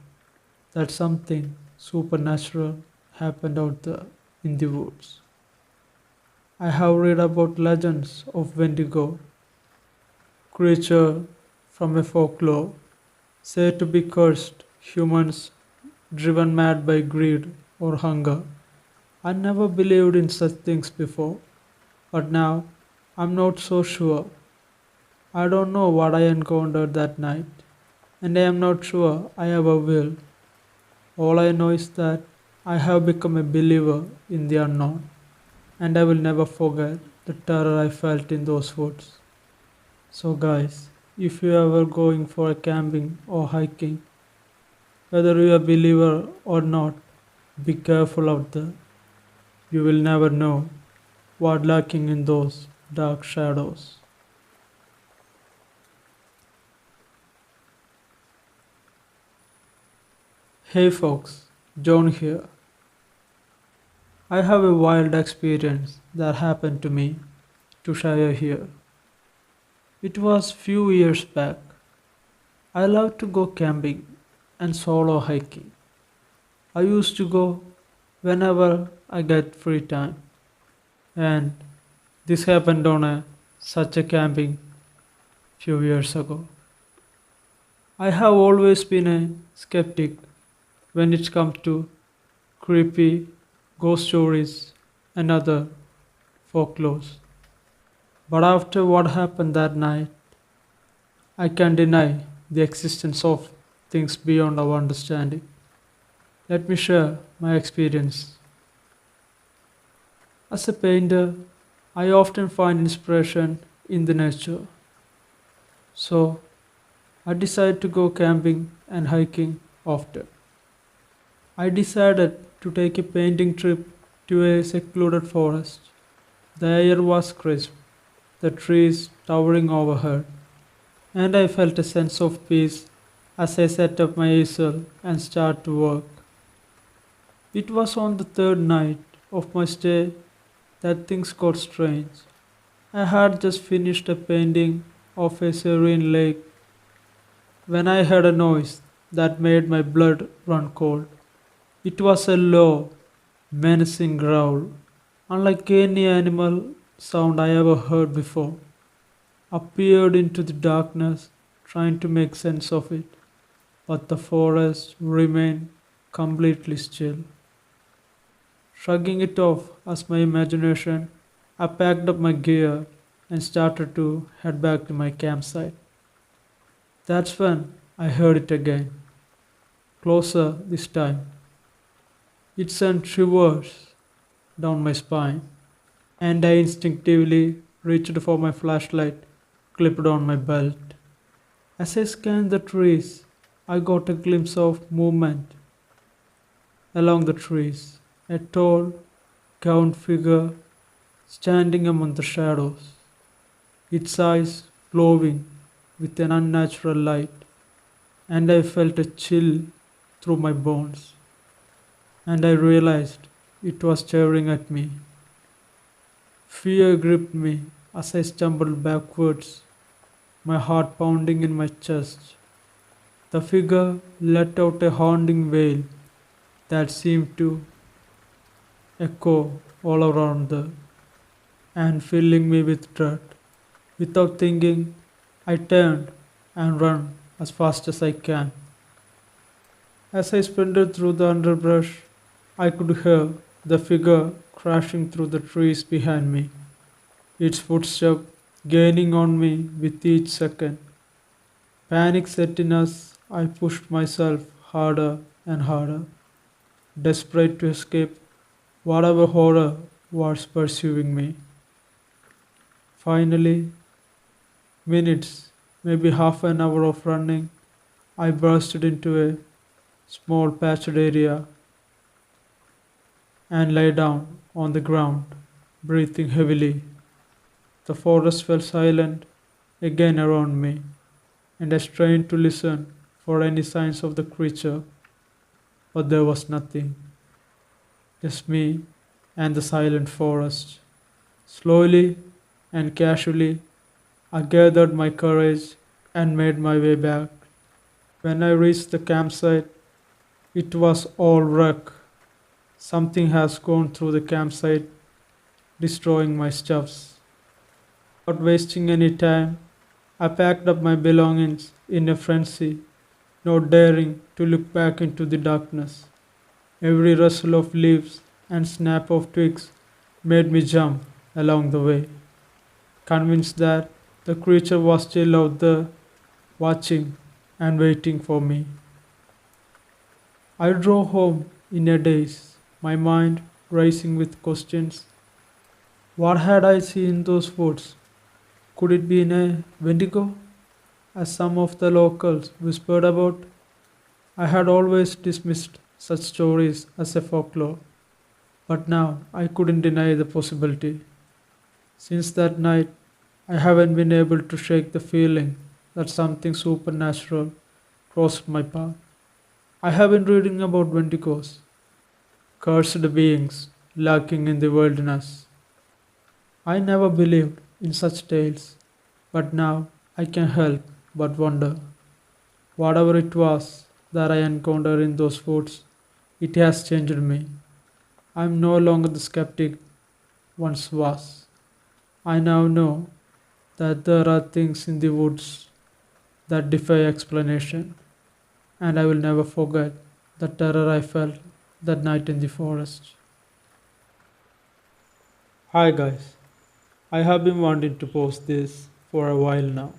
Speaker 1: that something supernatural happened out there in the woods. I have read about legends of Wendigo, creature from a folklore said to be cursed humans driven mad by greed or hunger. I never believed in such things before, but now I'm not so sure. I don't know what I encountered that night, and I am not sure I ever will. All I know is that I have become a believer in the unknown, and I will never forget the terror I felt in those woods. So, guys, if you ever going for a camping or hiking, whether you are a believer or not, be careful out there. You will never know what lurking in those dark shadows. Hey folks, John here. I have a wild experience that happened to me to share here. It was few years back. I love to go camping and solo hiking. I used to go whenever I get free time, and this happened on such a camping few years ago. I have always been a skeptic when it comes to creepy ghost stories and other folklores. But after what happened that night, I can deny the existence of things beyond our understanding. Let me share my experience. As a painter, I often find inspiration in the nature. So I decided to go camping and hiking often. I decided to take a painting trip to a secluded forest. The air was crisp, the trees towering overhead, and I felt a sense of peace as I set up my easel and started to work. It was on the third night of my stay that things got strange. I had just finished a painting of a serene lake when I heard a noise that made my blood run cold. It was a low, menacing growl, unlike any animal sound I ever heard before. I peered into the darkness, trying to make sense of it, but the forest remained completely still. Shrugging it off as my imagination, I packed up my gear and started to head back to my campsite. That's when I heard it again, closer this time. It sent shivers down my spine, and I instinctively reached for my flashlight clipped on my belt. As I scanned the trees, I got a glimpse of movement along the trees. A tall, gowned figure standing among the shadows, its eyes glowing with an unnatural light, and I felt a chill through my bones, and I realized it was staring at me. Fear gripped me as I stumbled backwards, my heart pounding in my chest. The figure let out a haunting wail that seemed to echo all around and filling me with dread. Without thinking, I turned and ran as fast as I can. As I sprinted through the underbrush, I could hear the figure crashing through the trees behind me, its footsteps gaining on me with each second. Panic set in as I pushed myself harder and harder, desperate to escape whatever horror was pursuing me. Finally, minutes, maybe half an hour of running, I bursted into a small patched area and lay down on the ground, breathing heavily. The forest fell silent again around me, and I strained to listen for any signs of the creature, but there was nothing, just me and the silent forest. Slowly and casually, I gathered my courage and made my way back. When I reached the campsite, it was all wreck. Something has gone through the campsite, destroying my stuffs. Without wasting any time, I packed up my belongings in a frenzy, not daring to look back into the darkness. Every rustle of leaves and snap of twigs made me jump along the way, convinced that the creature was still out there, watching and waiting for me. I drove home in a daze, my mind racing with questions. What had I seen in those woods? Could it be in a Wendigo, as some of the locals whispered about? I had always dismissed such stories as a folklore, but now I couldn't deny the possibility. Since that night, I haven't been able to shake the feeling that something supernatural crossed my path. I have been reading about Wendigos, cursed beings lurking in the wilderness. I never believed in such tales, but now I can help but wonder. Whatever it was that I encountered in those woods, it has changed me. I am no longer the skeptic once was. I now know that there are things in the woods that defy explanation, and I will never forget the terror I felt that night in the forest. Hi guys, I have been wanting to post this for a while now,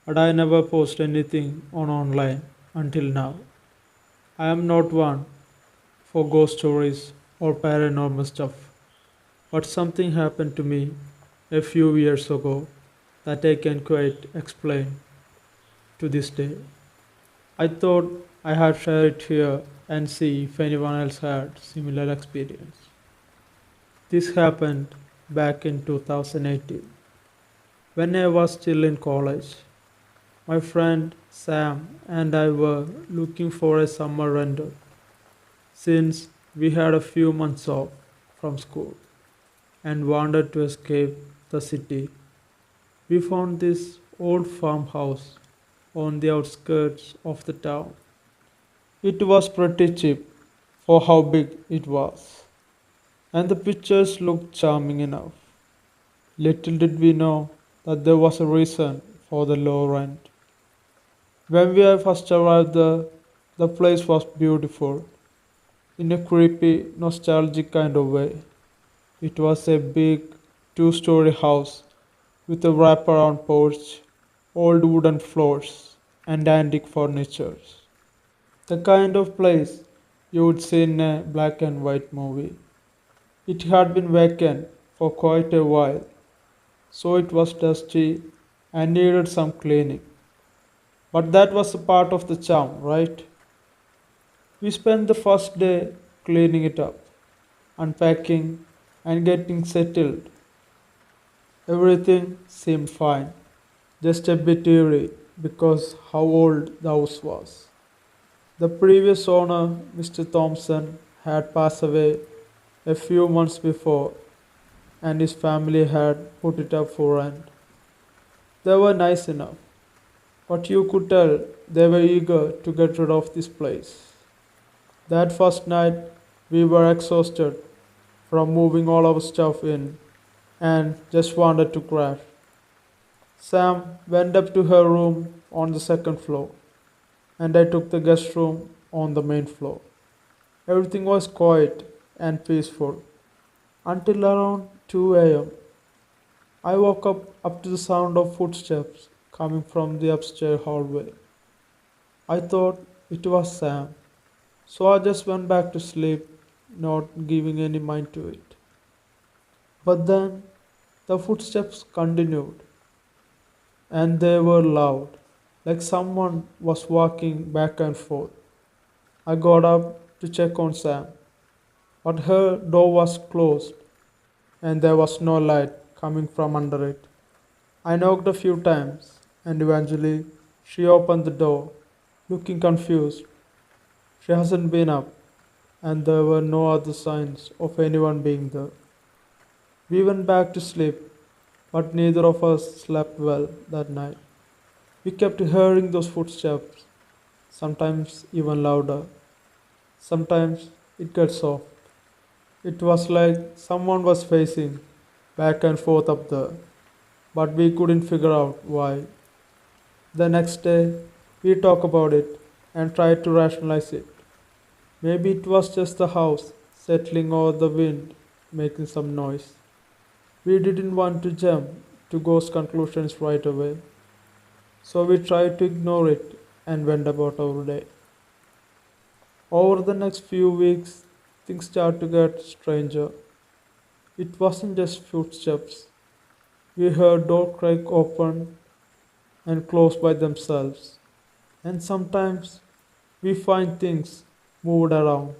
Speaker 1: but I never post anything on online until now. I am not one for ghost stories or paranormal stuff, but something happened to me a few years ago that I can quite explain to this day. I thought I had share it here and see if anyone else had similar experience. This happened back in 2018 when I was still in college. My friend Sam and I were looking for a summer rental since we had a few months off from school and wanted to escape the city. We found this old farmhouse on the outskirts of the town. It was pretty cheap for how big it was, and the pictures looked charming enough. Little did we know that there was a reason for the low rent. When we first arrived there, the place was beautiful in a creepy, nostalgic kind of way. It was a big two-story house with a wraparound porch, old wooden floors, and antique furniture. The kind of place you would see in a black and white movie. It had been vacant for quite a while, so it was dusty and needed some cleaning. But that was a part of the charm, right? We spent the first day cleaning it up, unpacking, and getting settled. Everything seemed fine just a bit eerie because how old the house was. The previous owner, Mr. Thompson, had passed away a few months before, and his family had put it up for rent. They were nice enough, but you could tell they were eager to get rid of this place. That first night, we were exhausted from moving all our stuff in and just wanted to crash. Sam went up to her room on the second floor, and I took the guest room on the main floor. Everything was quiet and peaceful until around 2 a.m. I woke up to the sound of footsteps coming from the upstairs hallway. I thought it was Sam, so I just went back to sleep, not giving any mind to it. But then the footsteps continued, and they were loud, like someone was walking back and forth. I got up to check on Sam, but her door was closed and there was no light coming from under it. I knocked a few times, and eventually she opened the door, looking confused. She hasn't been up, and there were no other signs of anyone being there. We went back to sleep, but neither of us slept well that night. We kept hearing those footsteps, sometimes even louder. Sometimes it got soft. It was like someone was pacing back and forth up there, but we couldn't figure out why. The next day, we talked about it and tried to rationalize it. Maybe it was just the house settling over the wind, making some noise. We didn't want to jump to ghost conclusions right away, so we tried to ignore it and went about our day. Over the next few weeks, things started to get stranger. It wasn't just footsteps. We heard door crack open and close by themselves. And sometimes we find things moved around.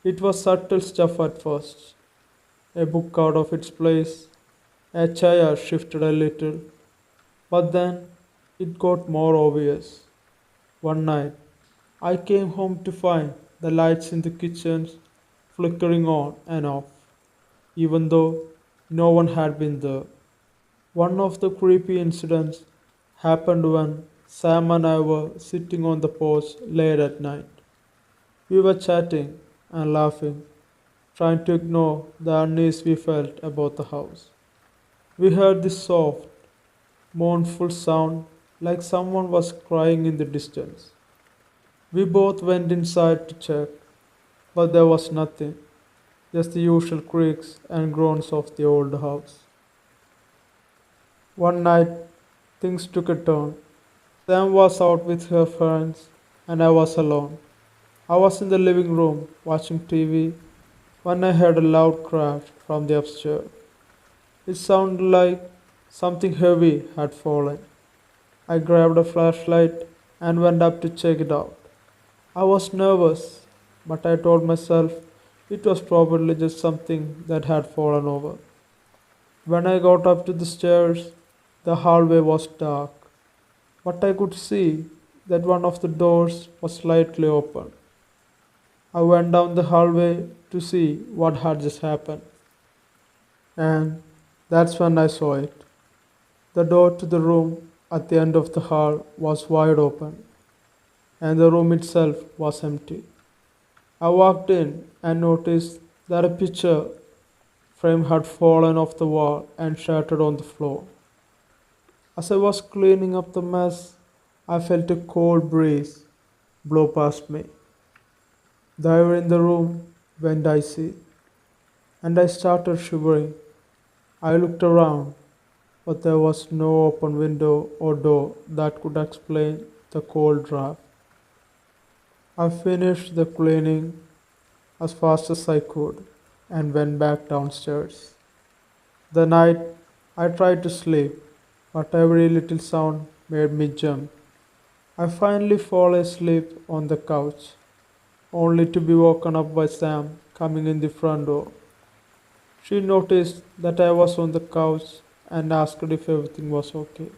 Speaker 1: It was subtle stuff at first. A book out of its place, a chair shifted a little, but then it got more obvious. One night, I came home to find the lights in the kitchen flickering on and off, even though no one had been there. One of the creepy incidents happened when Sam and I were sitting on the porch late at night. We were chatting and laughing, trying to ignore the unease we felt about the house. We heard this soft, mournful sound like someone was crying in the distance. We both went inside to check, but there was nothing, just the usual creaks and groans of the old house. One night, things took a turn. Sam was out with her friends, and I was alone. I was in the living room watching TV when I heard a loud crash from the upstairs. It sounded like something heavy had fallen. I grabbed a flashlight and went up to check it out. I was nervous, but I told myself it was probably just something that had fallen over. When I got up to the stairs, the hallway was dark, but I could see that one of the doors was slightly open. I went down the hallway to see what had just happened, and that's when I saw it. The door to the room at the end of the hall was wide open, and the room itself was empty. I walked in and noticed that a picture frame had fallen off the wall and shattered on the floor. As I was cleaning up the mess, I felt a cold breeze blow past me. The air in the room went icy, and I started shivering. I looked around, but there was no open window or door that could explain the cold draft. I finished the cleaning as fast as I could and went back downstairs. The night I tried to sleep, but every little sound made me jump. I finally fell asleep on the couch, only to be woken up by Sam coming in the front door. She noticed that I was on the couch and asked if everything was okay.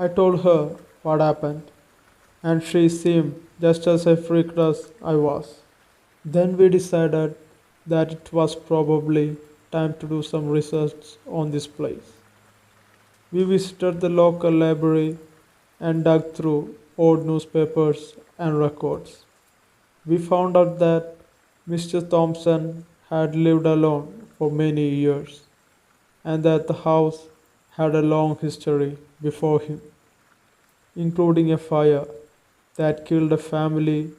Speaker 1: I told her what happened, and she seemed just as freaked as I was. Then we decided that it was probably time to do some research on this place. We visited the local library and dug through old newspapers and records. We found out that Mr. Thompson had lived alone for many years and that the house had a long history before him, including a fire that killed a family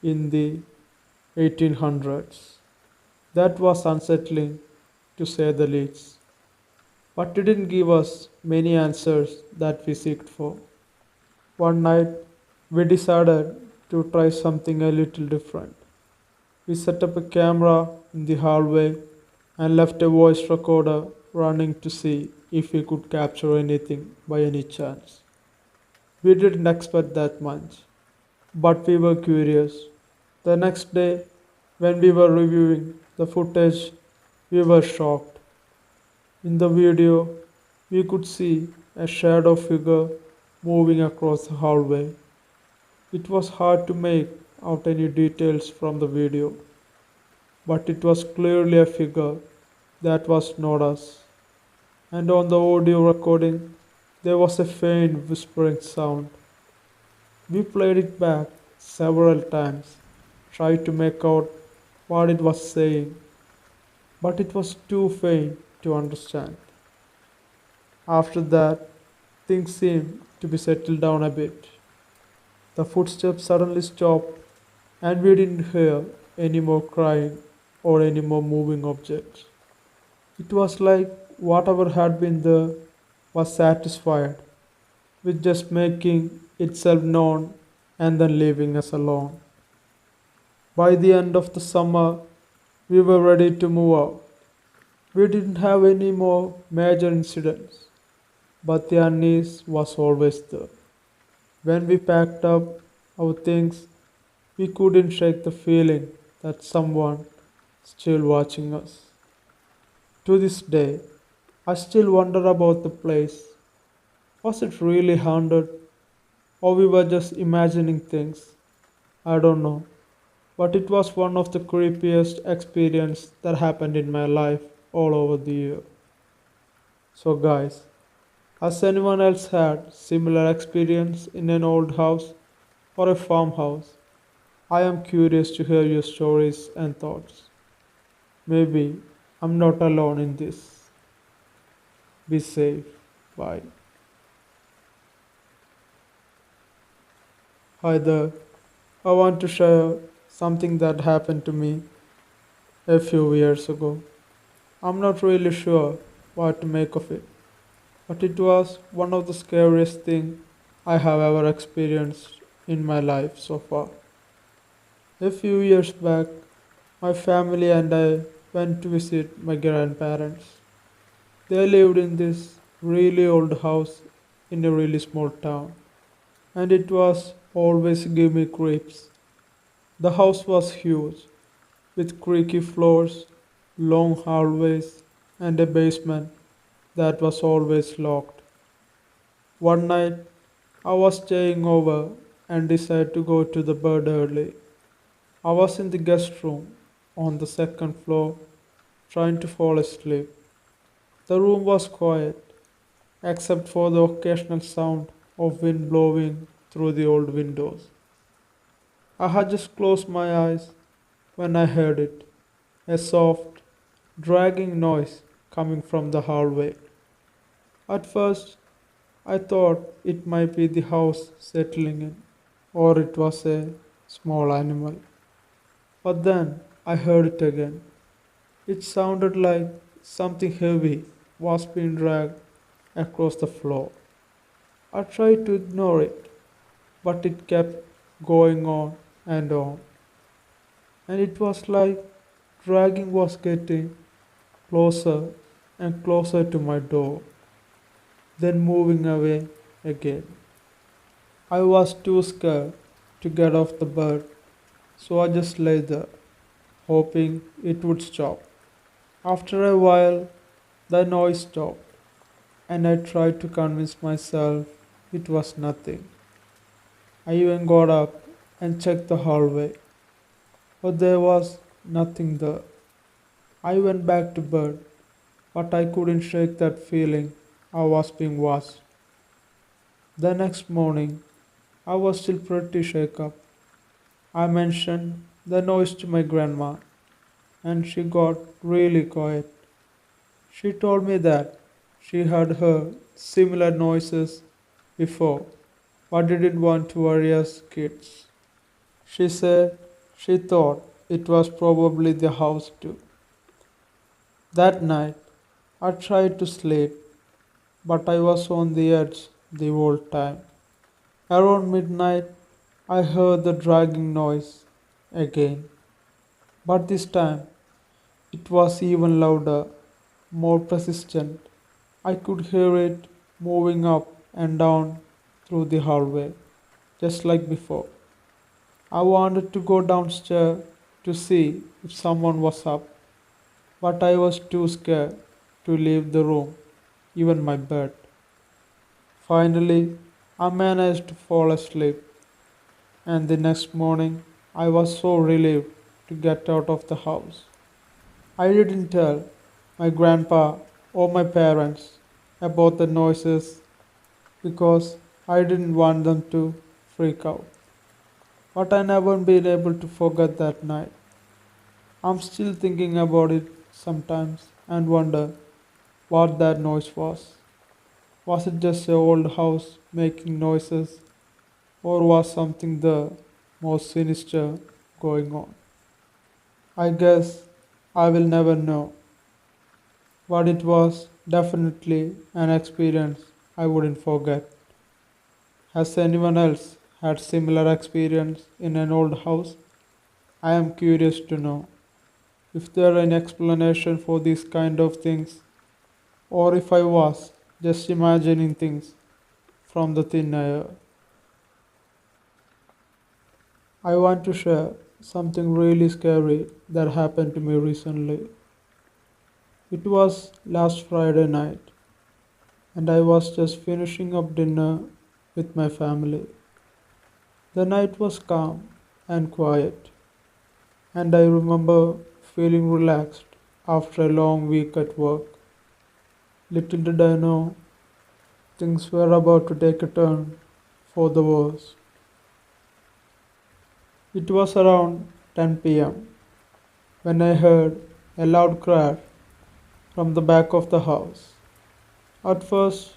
Speaker 1: in the 1800s. That was unsettling to say the least, but it didn't give us many answers that we seeked for. One night, we decided to try something a little different. We set up a camera in the hallway and left a voice recorder running to see if we could capture anything by any chance. We didn't expect that much, but we were curious. The next day, when we were reviewing the footage, we were shocked. In the video, we could see a shadow figure moving across the hallway. It was hard to make out any details from the video, but it was clearly a figure that was not us. And on the audio recording, there was a faint whispering sound. We played it back several times, tried to make out what it was saying, but it was too faint to understand. After that, things seemed to be settled down a bit. The footsteps suddenly stopped, and we didn't hear any more crying or any more moving objects. It was like whatever had been there was satisfied with just making itself known and then leaving us alone. By the end of the summer, we were ready to move out. We didn't have any more major incidents, but the unease was always there. When we packed up our things, we couldn't shake the feeling that someone still watching us. To this day, I still wonder about the place. Was it really haunted, or we were just imagining things? I don't know, but it was one of the creepiest experiences that happened in my life all over the year. So guys, has anyone else had similar experience in an old house or a farmhouse? I am curious to hear your stories and thoughts. Maybe I'm not alone in this. Be safe. Bye. Hi there. I want to share something that happened to me a few years ago. I'm not really sure what to make of it, but it was one of the scariest things I have ever experienced in my life so far. A few years back, my family and I went to visit my grandparents. They lived in this really old house in a really small town, and it was always give me creeps. The house was huge, with creaky floors, long hallways, and a basement that was always locked. One night, I was staying over and decided to go to the bed early. I was in the guest room on the second floor trying to fall asleep. The room was quiet except for the occasional sound of wind blowing through the old windows. I had just closed my eyes when I heard it, a soft, dragging noise coming from the hallway. At first, I thought it might be the house settling in, or it was a small animal. But then I heard it again. It sounded like something heavy was being dragged across the floor. I tried to ignore it, but it kept going on and on. And it was like dragging was getting closer and closer to my door, then moving away again. I was too scared to get off the bed, so I just lay there, hoping it would stop. After a while, the noise stopped, and I tried to convince myself It was nothing. I even got up and checked the hallway, but there was nothing there. I went back to bed, but I couldn't shake that feeling I was being watched. The next morning, I was still pretty shaken up. I mentioned the noise to my grandma, and she got really quiet. She told me that she had heard similar noises before, but didn't want to worry us kids. She said she thought it was probably the house too. That night, I tried to sleep, but I was on the edge the whole time. Around midnight, I heard the dragging noise again, but this time it was even louder, more persistent. I could hear it moving up and down through the hallway, just like before. I wanted to go downstairs to see if someone was up, but I was too scared to leave the room, even my bed. Finally, I managed to fall asleep, and the next morning I was so relieved to get out of the house. I didn't tell my grandpa or my parents about the noises because I didn't want them to freak out. But I never been able to forget that night. I'm still thinking about it sometimes and wonder what that noise was. Was it just an old house making noises, or was something there more sinister going on? I guess I will never know, but it was definitely an experience I wouldn't forget. Has anyone else had similar experience in an old house? I am curious to know if there an explanation for these kind of things, or if I was just imagining things from the thin air. I want to share something really scary that happened to me recently. It was last Friday night, and I was just finishing up dinner with my family. The night was calm and quiet, and I remember feeling relaxed after a long week at work. Little did I know things were about to take a turn for the worse. It was around 10 p.m. when I heard a loud crash from the back of the house. At first,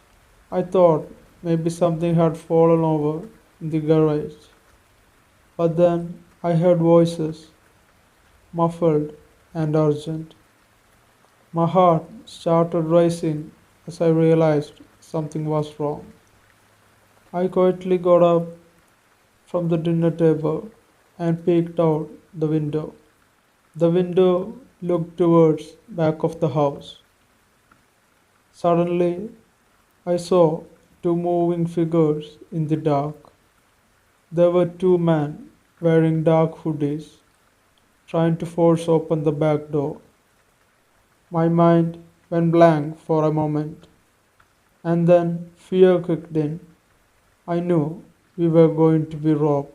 Speaker 1: I thought maybe something had fallen over in the garage, but then I heard voices, muffled and urgent. My heart started racing as I realized something was wrong. I quietly got up from the dinner table and peeked out the window. The window looked towards back of the house. Suddenly, I saw two moving figures in the dark. There were two men wearing dark hoodies trying to force open the back door. My mind went blank for a moment, and then fear kicked in. I knew we were going to be robbed.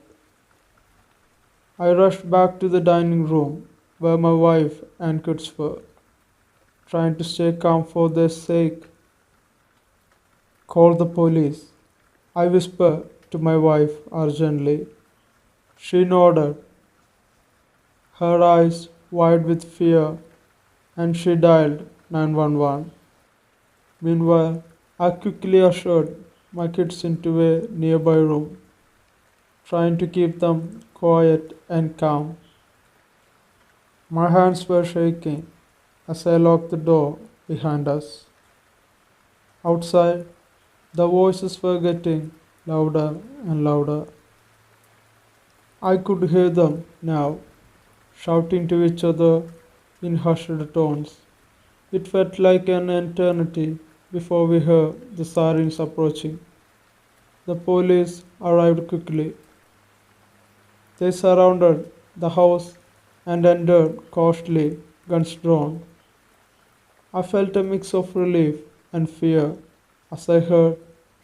Speaker 1: I rushed back to the dining room where my wife and kids were, trying to stay calm for their sake. Call the police, I whispered to my wife urgently. She nodded, her eyes wide with fear, and she dialed 911. Meanwhile, I quickly ushered my kids into a nearby room, trying to keep them quiet and calm. My hands were shaking as I locked the door behind us. Outside, the voices were getting louder and louder. I could hear them now, shouting to each other in hushed tones. It felt like an eternity before we heard the sirens approaching. The police arrived quickly. They surrounded the house and entered cautiously, guns drawn. I felt a mix of relief and fear as I heard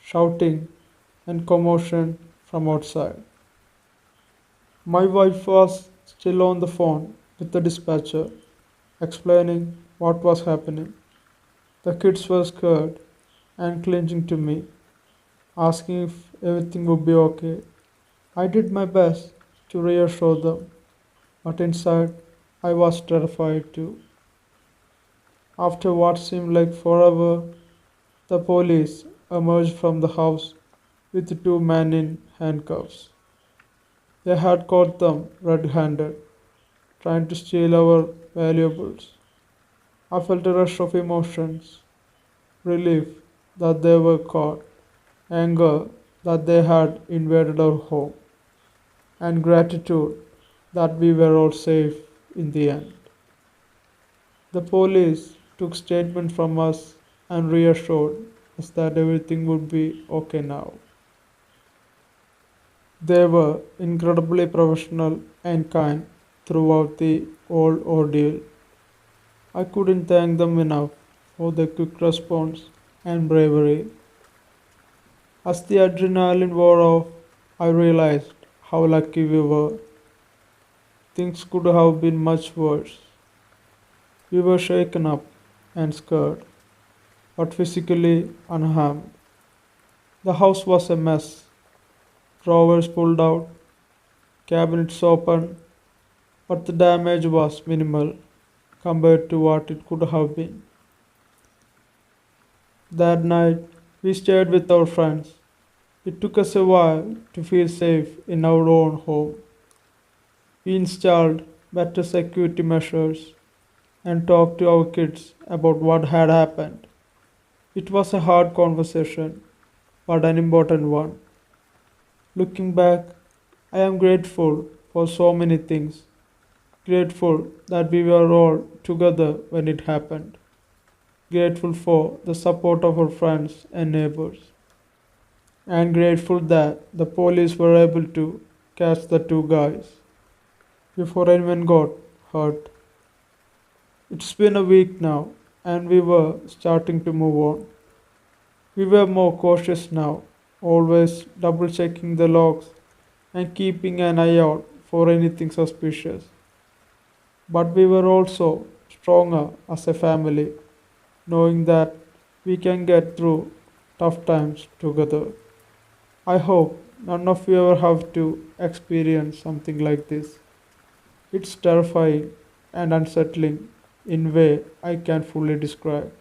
Speaker 1: shouting and commotion from outside. My wife was still on the phone with the dispatcher, explaining what was happening. The kids were scared and clinging to me, asking if everything would be okay. I did my best to reassure them, but inside I was terrified too. After what seemed like forever, the police emerged from the house with two men in handcuffs. They had caught them red handed, trying to steal our valuables. I felt a rush of emotions: relief that they were caught, anger that they had invaded our home, and gratitude that we were all safe in the end. The police took statement from us and reassured us that everything would be okay now. They were incredibly professional and kind throughout the whole ordeal. I couldn't thank them enough for their quick response and bravery. As the adrenaline wore off, I realized how lucky we were. Things could have been much worse. We were shaken up and scared, but physically unharmed. The house was a mess. Drawers pulled out, cabinets open, but the damage was minimal compared to what it could have been. That night, we stayed with our friends. It took us a while to feel safe in our own home. We installed better security measures and talked to our kids about what had happened. It was a hard conversation, but an important one. Looking back, I am grateful for so many things. Grateful that we were all together when it happened. Grateful for the support of our friends and neighbors. And grateful that the police were able to catch the two guys before anyone got hurt. It's been a week now, and we were starting to move on. We were more cautious now, always double checking the logs and keeping an eye out for anything suspicious. But we were also stronger as a family, knowing that we can get through tough times together. I hope none of you ever have to experience something like this. It's terrifying and unsettling in a way I can't fully describe.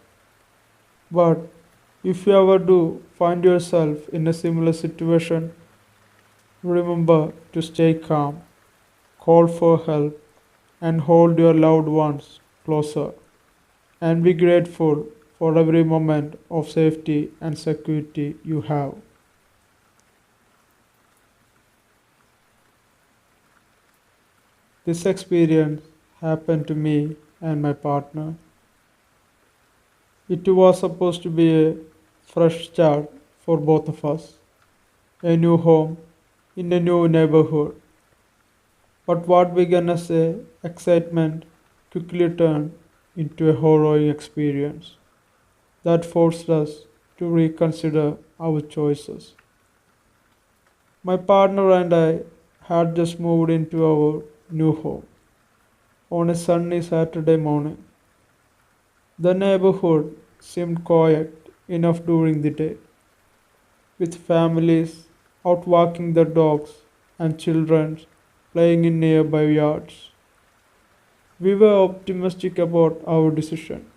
Speaker 1: But if you ever do find yourself in a similar situation, remember to stay calm, call for help, and hold your loved ones closer. And be grateful for every moment of safety and security you have. This experience happened to me and my partner. It was supposed to be a fresh start for both of us, a new home in a new neighborhood. But what began as a excitement quickly turned into a harrowing experience that forced us to reconsider our choices. My partner and I had just moved into our new home on a sunny Saturday morning. The neighborhood seemed quiet enough during the day, with families out walking their dogs and children playing in nearby yards. We were optimistic about our decision,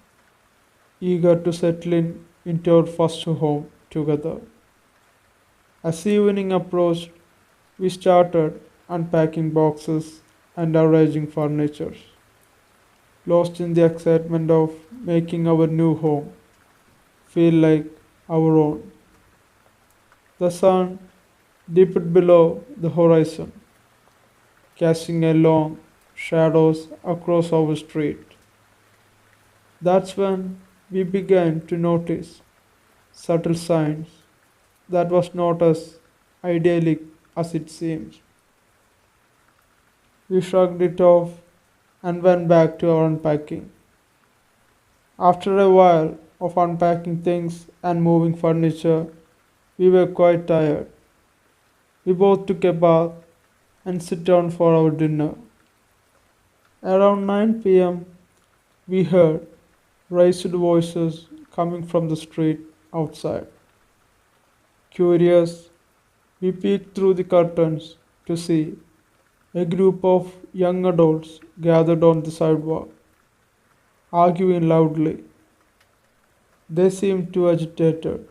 Speaker 1: eager to settle in into our first home together. As evening approached, we started unpacking boxes and arranging furniture, lost in the excitement of making our new home feel like our own. The sun dipped below the horizon, casting a long shadows across our street. That's when we began to notice subtle signs that was not as idyllic as it seems. We shrugged it off and went back to our unpacking. After a while of unpacking things and moving furniture, we were quite tired. We both took a bath and sit down for our dinner. Around 9 p.m., we heard raised voices coming from the street outside. Curious, we peeked through the curtains to see a group of young adults gathered on the sidewalk, arguing loudly. They seemed too agitated,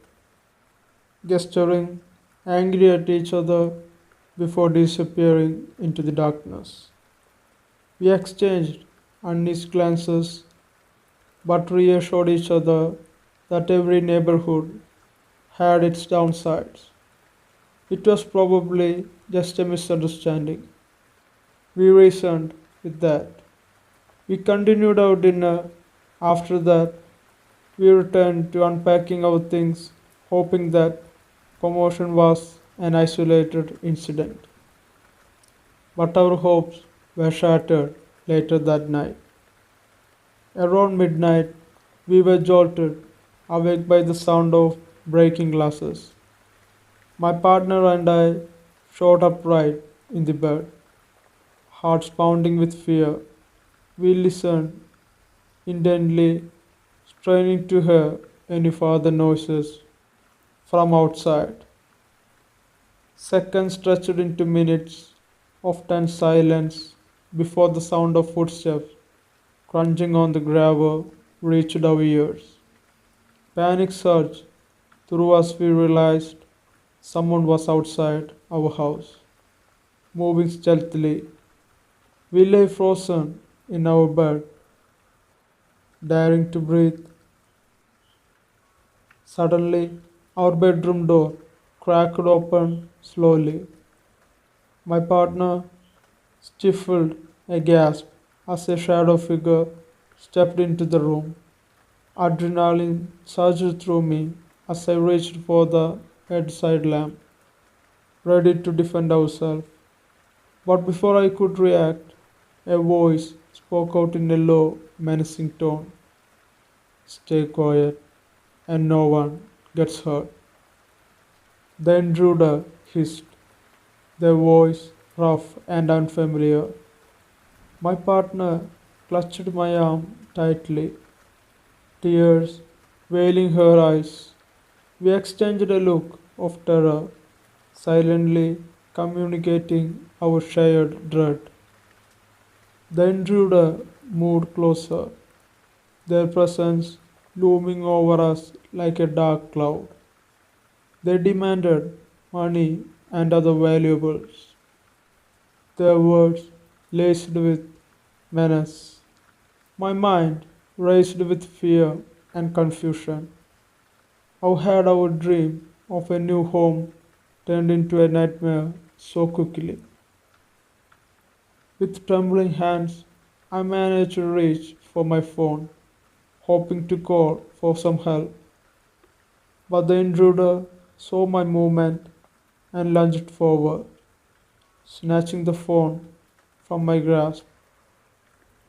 Speaker 1: gesturing, angry at each other before disappearing into the darkness. We exchanged uneasy glances but reassured each other that every neighborhood had its downsides. It was probably just a misunderstanding. We reasoned with that. We continued our dinner. After that, we returned to unpacking our things, hoping that commotion was an isolated incident. But our hopes were shattered later that night. Around midnight, we were jolted awake by the sound of breaking glasses. My partner and I shot upright in the bed, hearts pounding with fear. We listened intently, straining to hear any further noises from outside. Seconds stretched into minutes of tense silence before the sound of footsteps crunching on the gravel reached our ears. Panic surged through us. We realized someone was outside our house, moving stealthily. We lay frozen in our bed, daring to breathe. Suddenly, our bedroom door cracked open slowly. My partner stifled a gasp as a shadow figure stepped into the room. Adrenaline surged through me as I reached for the bedside lamp, ready to defend ourselves. But before I could react, a voice spoke out in a low, menacing tone. Stay quiet, and no one gets hurt. The intruder hissed, their voice rough and unfamiliar. My partner clutched my arm tightly, tears veiling her eyes. We exchanged a look of terror, silently communicating our shared dread. The intruder moved closer, their presence looming over us like a dark cloud. They demanded money and other valuables, their words laced with menace. My mind raced with fear and confusion. How had our dream of a new home turned into a nightmare so quickly? With trembling hands, I managed to reach for my phone, hoping to call for some help. But the intruder saw my movement and lunged forward, snatching the phone from my grasp.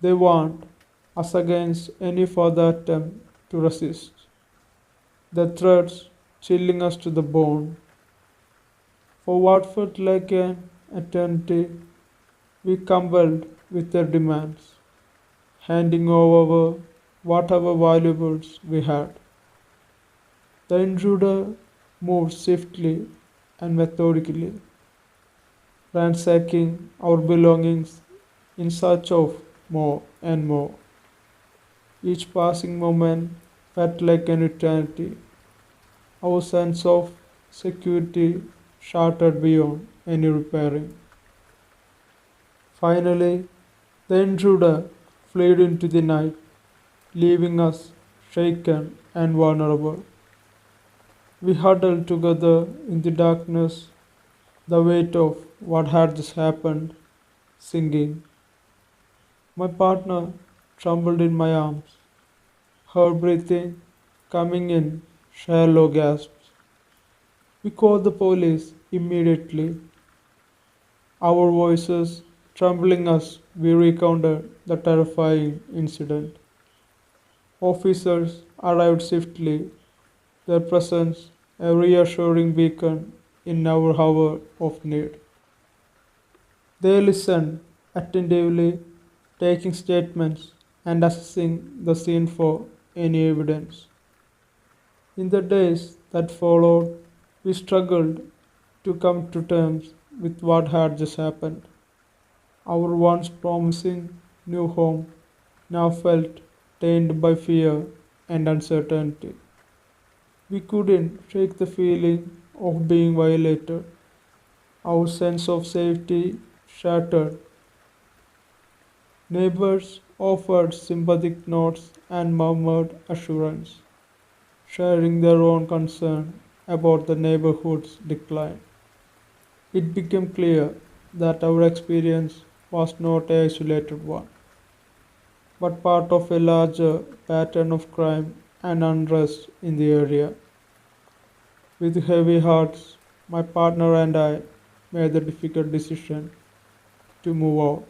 Speaker 1: They warned us against any further attempt to resist, their threats chilling us to the bone. For what felt like an eternity, we complied with their demands, handing over whatever valuables we had. The intruder moved swiftly and methodically, ransacking our belongings in search of more and more. Each passing moment felt like an eternity. Our sense of security shattered beyond any repairing. Finally, the intruder fled into the night, leaving us shaken and vulnerable. We huddled together in the darkness, the weight of what had just happened sinking. My partner trembled in my arms, her breathing coming in shallow gasps. We called the police immediately, our voices trembling as we recounted the terrifying incident. Officers arrived swiftly, their presence a reassuring beacon in our hour of need. They listened attentively, taking statements and assessing the scene for any evidence. In the days that followed, we struggled to come to terms with what had just happened. Our once promising new home now felt tainted by fear and uncertainty. We couldn't shake the feeling of being violated. Our sense of safety shattered. Neighbors offered sympathetic nods and murmured assurance, sharing their own concern about the neighborhood's decline. It became clear that our experience was not an isolated one, but part of a larger pattern of crime and unrest in the area. With heavy hearts, my partner and I made the difficult decision to move out.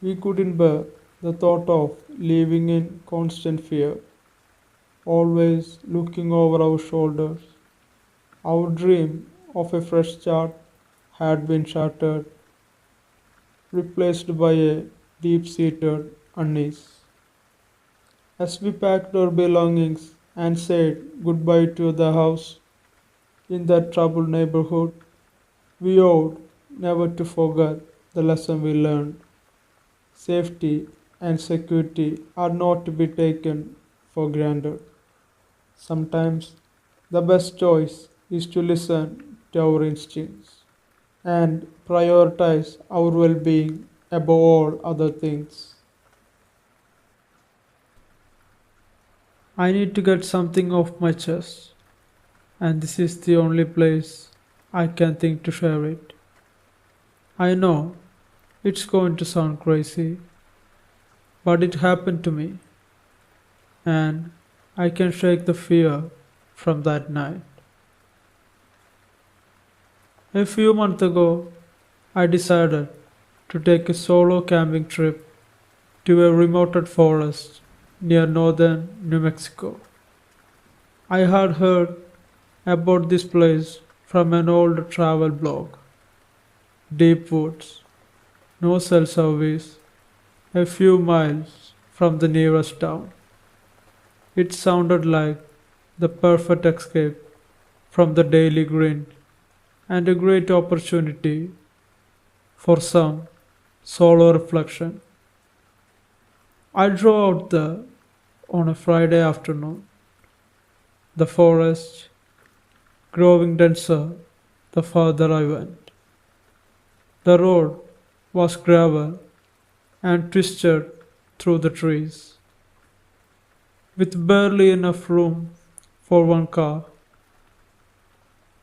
Speaker 1: We couldn't bear the thought of living in constant fear, always looking over our shoulders. Our dream of a fresh start had been shattered, replaced by a deep seated unease. As we packed our belongings and said goodbye to the house in that troubled neighborhood, we vowed never to forget the lesson we learned. Safety and security are not to be taken for granted. Sometimes the best choice is to listen to our instincts and prioritize our well being above all other things. I need to get something off my chest, and this is the only place I can think to share it. I know it's going to sound crazy, but it happened to me, and I can shake the fear from that night. A few months ago, I decided to take a solo camping trip to a remote forest near northern New Mexico. I had heard about this place from an old travel blog. Deep woods, no cell service, a few miles from the nearest town. It sounded like the perfect escape from the daily grind and a great opportunity for some solo reflection. I drove out there on a Friday afternoon. The forest growing denser the farther I went. The road was gravel and twisted through the trees, with barely enough room for one car.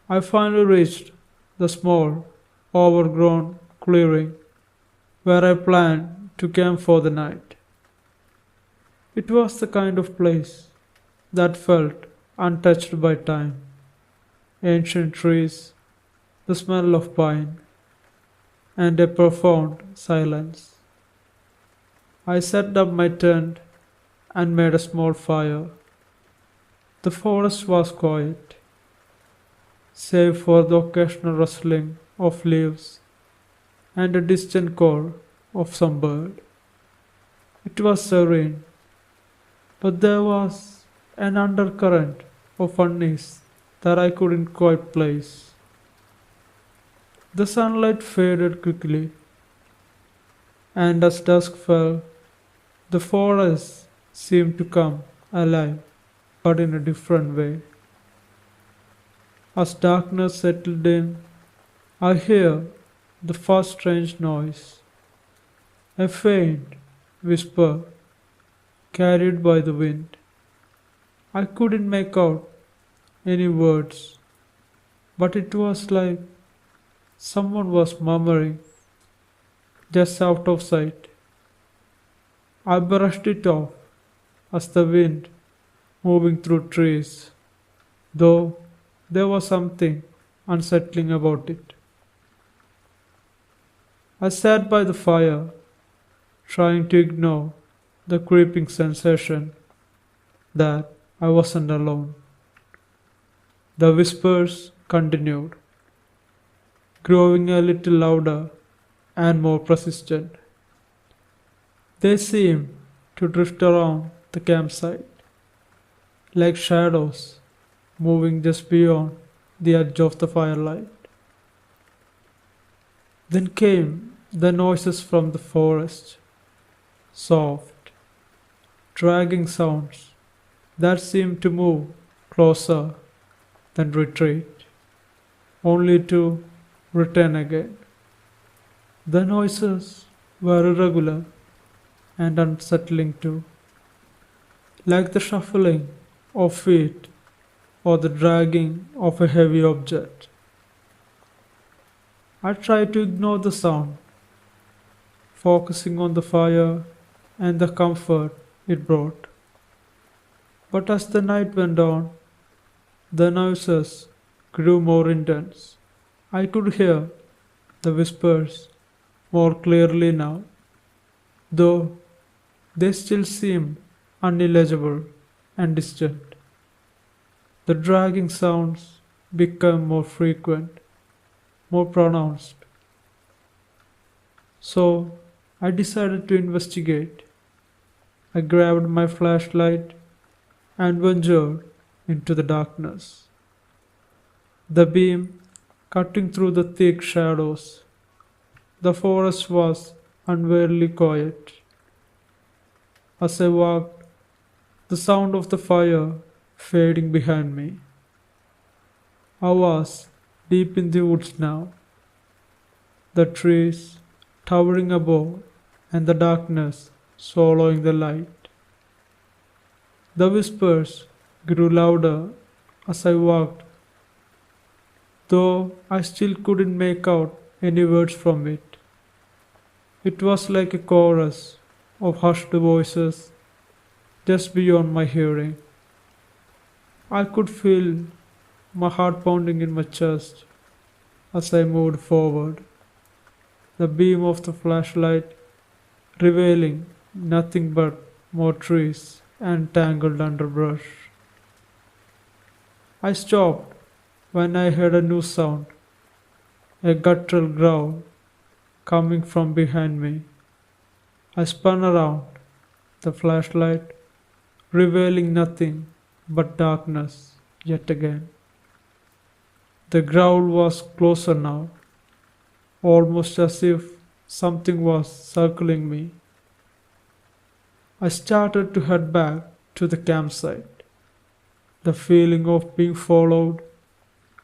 Speaker 1: I finally reached the small, overgrown clearing where I planned to camp for the night. It was the kind of place that felt untouched by time. Ancient trees, the smell of pine, and a profound silence. I set up my tent and made a small fire. The forest was quiet, save for the occasional rustling of leaves and a distant call of some bird. It was serene, but there was an undercurrent of unease that I couldn't quite place. The sunlight faded quickly, and as dusk fell, the forest seemed to come alive, but in a different way. As darkness settled in, I hear the first strange noise, a faint whisper carried by the wind. I couldn't make out any words, but it was like someone was murmuring just out of sight. I brushed it off as the wind moving through trees, though there was something unsettling about it. I sat by the fire, trying to ignore the creeping sensation that I wasn't alone. The whispers continued, growing a little louder and more persistent. They seemed to drift around the campsite, like shadows moving just beyond the edge of the firelight. Then came the noises from the forest, soft, dragging sounds that seemed to move closer, then retreat, only to return again. The noises were irregular and unsettling too, like the shuffling of feet or the dragging of a heavy object. I tried to ignore the sound, focusing on the fire and the comfort it brought. But as the night went on, the noises grew more intense. I could hear the whispers more clearly now, though they still seemed unintelligible and distant. The dragging sounds became more frequent, more pronounced. So I decided to investigate. I grabbed my flashlight and ventured into the darkness. The beam cutting through the thick shadows. The forest was unweariedly quiet. As I walked, the sound of the fire fading behind me. I was deep in the woods now, the trees towering above and the darkness swallowing the light. The whispers grew louder as I walked, though I still couldn't make out any words from it. It was like a chorus of hushed voices just beyond my hearing. I could feel my heart pounding in my chest as I moved forward, the beam of the flashlight revealing nothing but more trees and tangled underbrush. I stopped when I heard a new sound, a guttural growl coming from behind me. I spun around, the flashlight revealing nothing but darkness yet again. The growl was closer now, almost as if something was circling me. I started to head back to the campsite, the feeling of being followed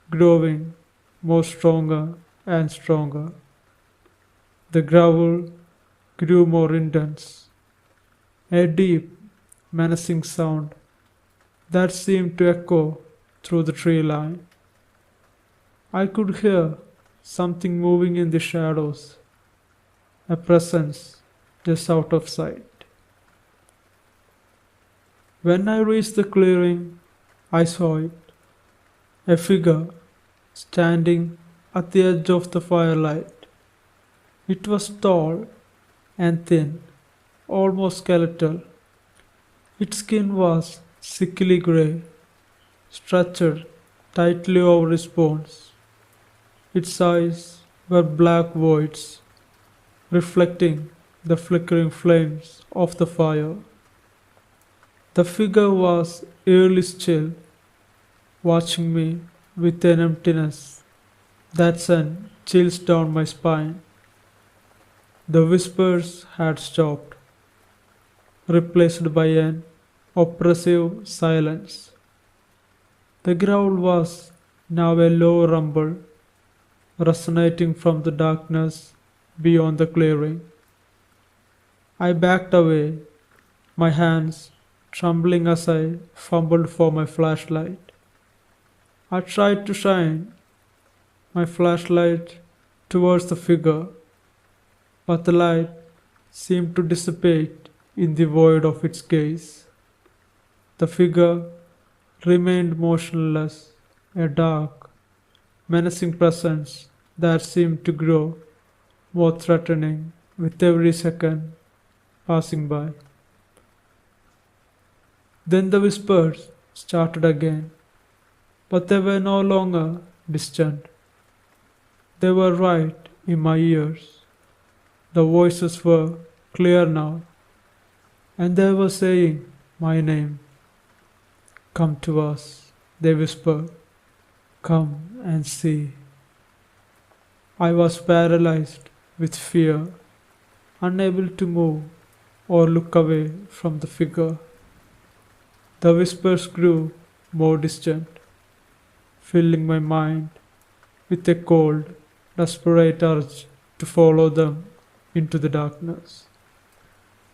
Speaker 1: growing more stronger and stronger. The growl grew more intense, a deep, menacing sound that seemed to echo through the tree line. I could hear something moving in the shadows, a presence just out of sight. When I reached the clearing, I saw it, a figure standing at the edge of the firelight. It was tall and thin, almost skeletal. Its skin was sickly grey, stretched tightly over its bones. Its eyes were black voids, reflecting the flickering flames of the fire. The figure was eerily still, watching me with an emptiness that sent chills down my spine. The whispers had stopped, replaced by an oppressive silence. The growl was now a low rumble, resonating from the darkness beyond the clearing. I backed away, my hands trembling as I fumbled for my flashlight. I tried to shine my flashlight towards the figure, but the light seemed to dissipate in the void of its gaze. The figure remained motionless, a dark, menacing presence that seemed to grow more threatening with every second passing by. Then the whispers started again, but they were no longer distant. They were right in my ears. The voices were clear now, and they were saying my name. Come to us, they whispered. Come and see. I was paralyzed with fear, unable to move or look away from the figure. The whispers grew more distant, filling my mind with a cold, desperate urge to follow them into the darkness.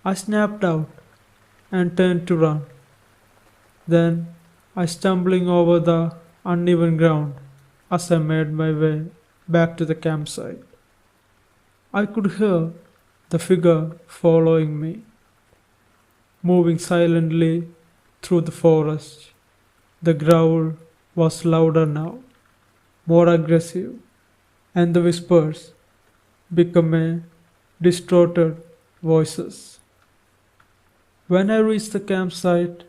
Speaker 1: I snapped out and turned to run. Then I stumbling over the uneven ground as I made my way back to the campsite. I could hear the figure following me, moving silently through the forest. The growl was louder now, more aggressive, and the whispers became a distorted voices. When I reached the campsite,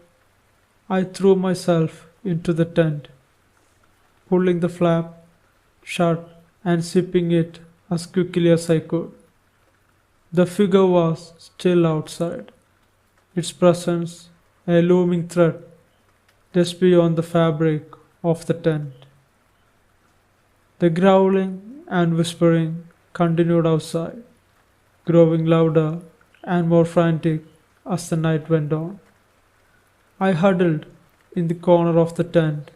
Speaker 1: I threw myself into the tent, pulling the flap shut and zipping it as quickly as I could. The figure was still outside, its presence a looming threat just beyond the fabric of the tent. The growling and whispering continued outside, growing louder and more frantic as the night went on. I huddled in the corner of the tent,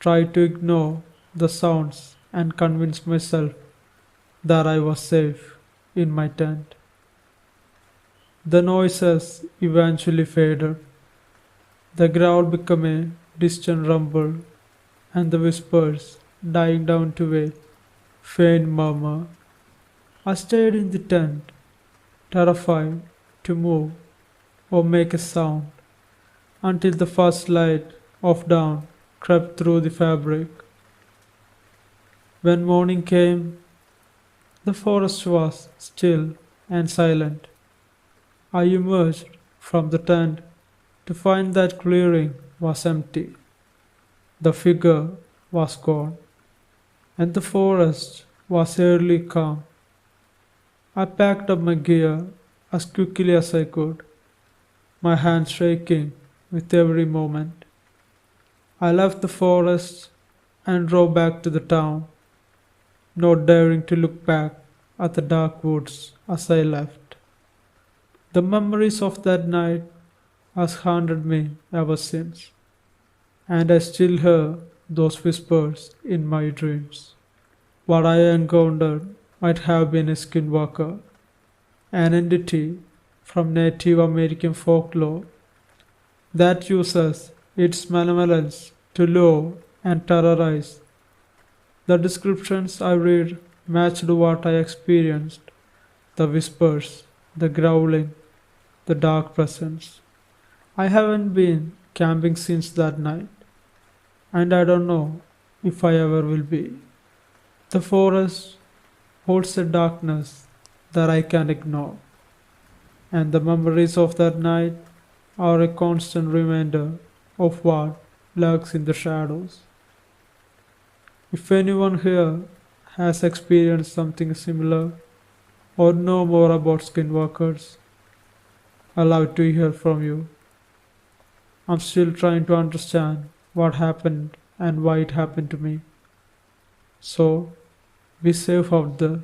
Speaker 1: tried to ignore the sounds and convince myself that I was safe in my tent. The noises eventually faded. The growl became a distant rumble, and the whispers dying down to a faint murmur. I stayed in the tent, terrified to move or make a sound, until the first light of dawn crept through the fabric. When morning came, the forest was still and silent. I emerged from the tent to find that clearing was empty. The figure was gone, and the forest was eerily calm. I packed up my gear as quickly as I could, my hands shaking with every moment. I left the forest and drove back to the town, not daring to look back at the dark woods as I left. The memories of that night has haunted me ever since, and I still hear those whispers in my dreams. What I encountered might have been a skinwalker, an entity from Native American folklore that uses its malevolence to lure and terrorize. The descriptions I read matched what I experienced: the whispers, the growling, the dark presence. I haven't been camping since that night, and I don't know if I ever will be. The forest holds a darkness that I can't ignore, and the memories of that night are a constant reminder of what lurks in the shadows. If anyone here has experienced something similar or know more about skinwalkers, I'd love to hear from you. I'm still trying to understand what happened and why it happened to me. So, be safe out there.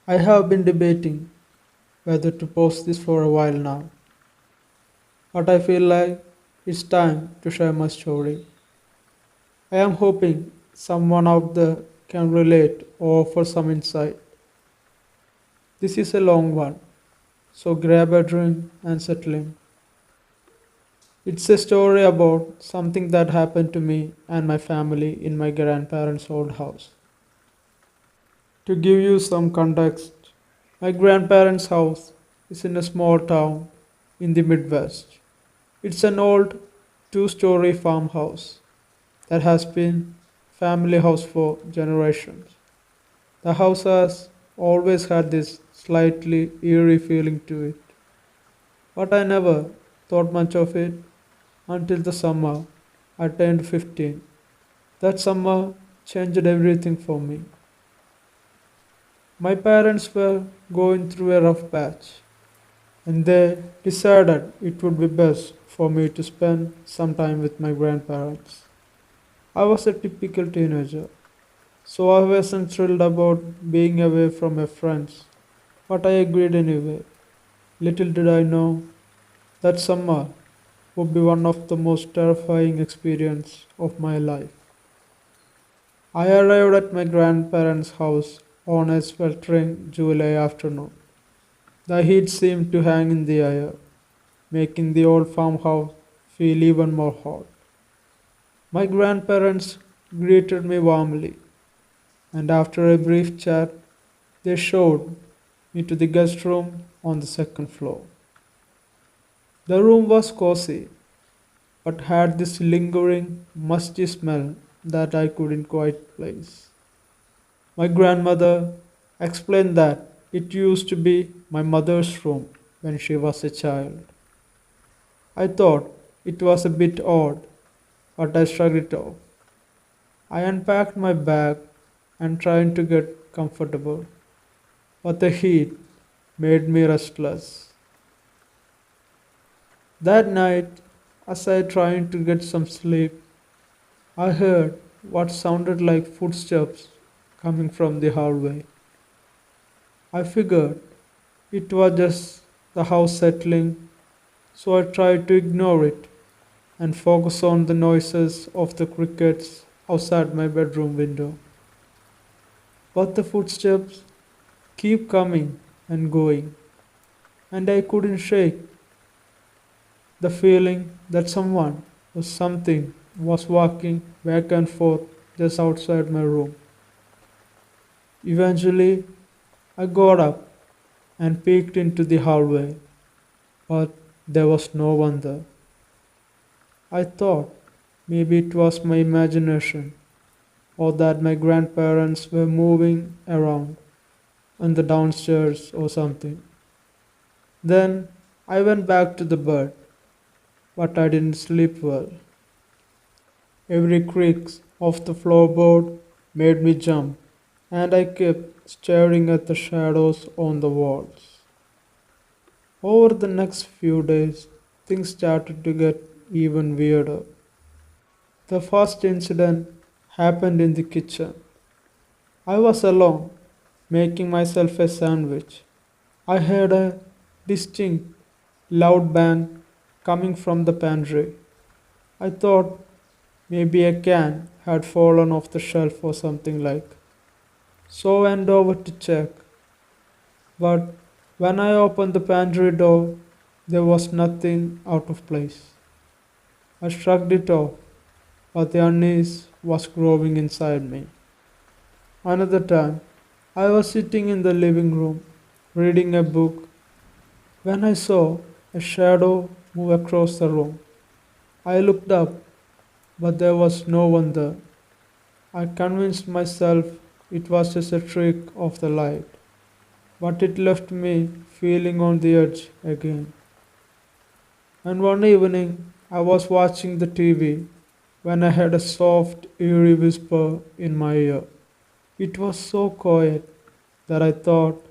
Speaker 1: I have been debating whether to post this for a while now, but I feel like it's time to share my story. I am hoping someone out there can relate or offer some insight. This is a long one, so grab a drink and settle in. It's a story about something that happened to me and my family in my grandparents' old house. To give you some context, my grandparents' house is in a small town in the Midwest. It's an old two-story farmhouse that has been family house for generations. The house has always had this slightly eerie feeling to it, but I never thought much of it until the summer I turned 15. That summer changed everything for me. My parents were going through a rough patch, and they decided it would be best for me to spend some time with my grandparents. I was a typical teenager, so I wasn't thrilled about being away from my friends, but I agreed anyway. Little did I know that summer would be one of the most terrifying experiences of my life. I arrived at my grandparents' house on a sweltering July afternoon. The heat seemed to hang in the air, making the old farmhouse feel even more hot. My grandparents greeted me warmly, and after a brief chat, they showed me to the guest room on the second floor. The room was cozy, but had this lingering, musty smell that I couldn't quite place. My grandmother explained that it used to be my mother's room when she was a child. I thought it was a bit odd, but I shrugged it off. I unpacked my bag and tried to get comfortable, but the heat made me restless. That night, as I tried to get some sleep, I heard what sounded like footsteps coming from the hallway. I figured it was just the house settling, so I tried to ignore it and focus on the noises of the crickets outside my bedroom window. But the footsteps keep coming and going, and I couldn't shake the feeling that someone or something was walking back and forth just outside my room. Eventually, I got up and peeked into the hallway, but there was no one there. I thought maybe it was my imagination or that my grandparents were moving around in the downstairs or something. Then I went back to the bed, but I didn't sleep well. Every creak of the floorboard made me jump, and I kept staring at the shadows on the walls. Over the next few days, things started to get even weirder. The first incident happened in the kitchen. I was alone, making myself a sandwich. I heard a distinct, loud bang coming from the pantry. I thought maybe a can had fallen off the shelf or something like. So I went over to check. But when I opened the pantry door, there was nothing out of place. I shrugged it off, but the unease was growing inside me. Another time, I was sitting in the living room reading a book when I saw a shadow move across the room. I looked up, but there was no one there. I convinced myself it was just a trick of the light, but it left me feeling on the edge again. And one evening, I was watching the TV when I heard a soft, eerie whisper in my ear. It was so quiet that I thought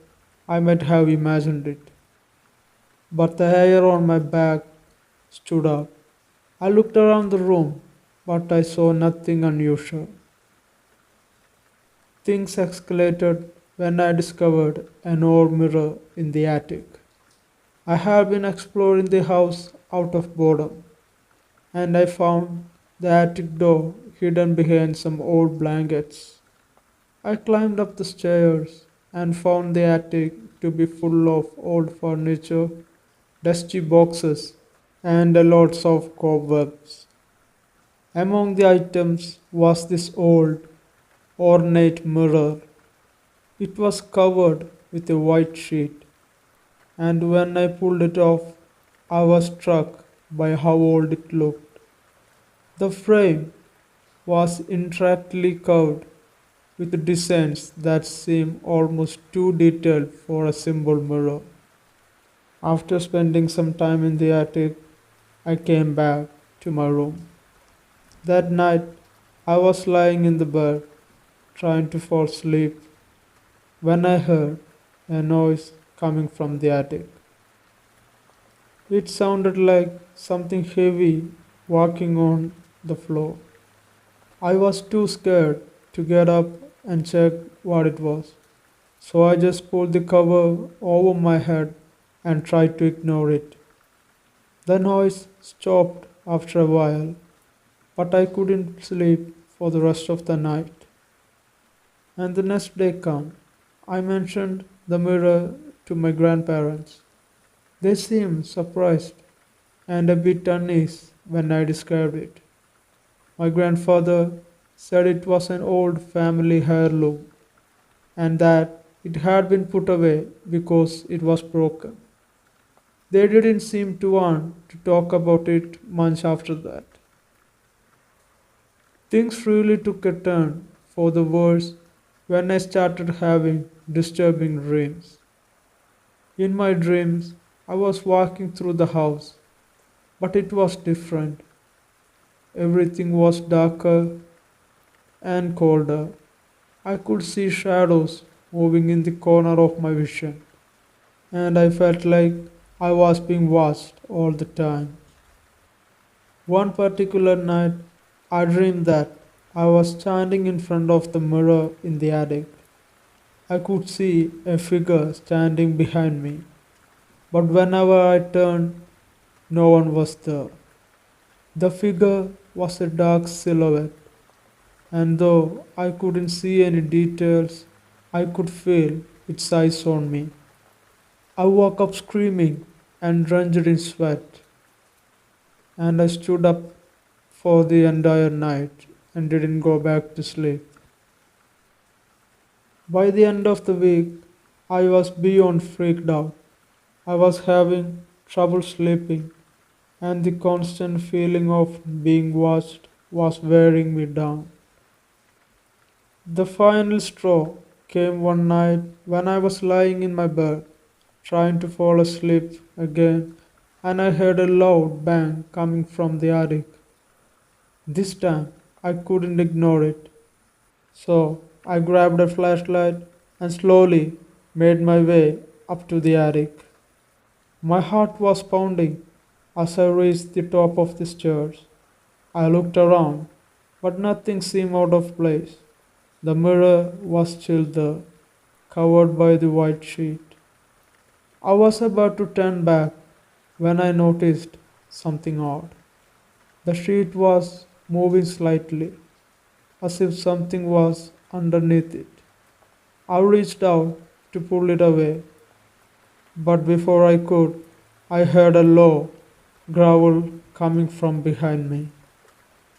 Speaker 1: I might have imagined it. But the hair on my back stood up. I looked around the room, but I saw nothing unusual. Things escalated when I discovered an old mirror in the attic. I have been exploring the house out of boredom, and I found the attic door hidden behind some old blankets. I climbed up the stairs and found the attic to be full of old furniture, dusty boxes, and lots of cobwebs. Among the items was this old, ornate mirror. It was covered with a white sheet, and when I pulled it off, I was struck by how old it looked. The frame was intricately carved with designs that seemed almost too detailed for a simple mirror. After spending some time in the attic, I came back to my room. That night, I was lying in the bed, trying to fall asleep, when I heard a noise coming from the attic. It sounded like something heavy walking on the floor. I was too scared to get up and check what it was, so I just pulled the cover over my head and tried to ignore it. The noise stopped after a while, but I couldn't sleep for the rest of the night. And the next day came. I mentioned the mirror to my grandparents. They seemed surprised and a bit uneasy when I described it. My grandfather said it was an old family heirloom and that it had been put away because it was broken. They didn't seem to want to talk about it much after that. Things really took a turn for the worse when I started having disturbing dreams. In my dreams, I was walking through the house, but it was different. Everything was darker and colder. I could see shadows moving in the corner of my vision, and I felt like I was being watched all the time. One particular night, I dreamed that I was standing in front of the mirror in the attic. I could see a figure standing behind me, but whenever I turned, no one was there. The figure was a dark silhouette, and though I couldn't see any details, I could feel its eyes on me. I woke up screaming and drenched in sweat, and I stood up for the entire night and didn't go back to sleep. By the end of the week, I was beyond freaked out. I was having trouble sleeping, and the constant feeling of being watched was wearing me down. The final straw came one night when I was lying in my bed, trying to fall asleep again, and I heard a loud bang coming from the attic. This time, I couldn't ignore it, so I grabbed a flashlight and slowly made my way up to the attic. My heart was pounding as I reached the top of the stairs. I looked around, but nothing seemed out of place. The mirror was still there, covered by the white sheet. I was about to turn back when I noticed something odd. The sheet was moving slightly, as if something was underneath it. I reached out to pull it away, but before I could, I heard a low growl coming from behind me.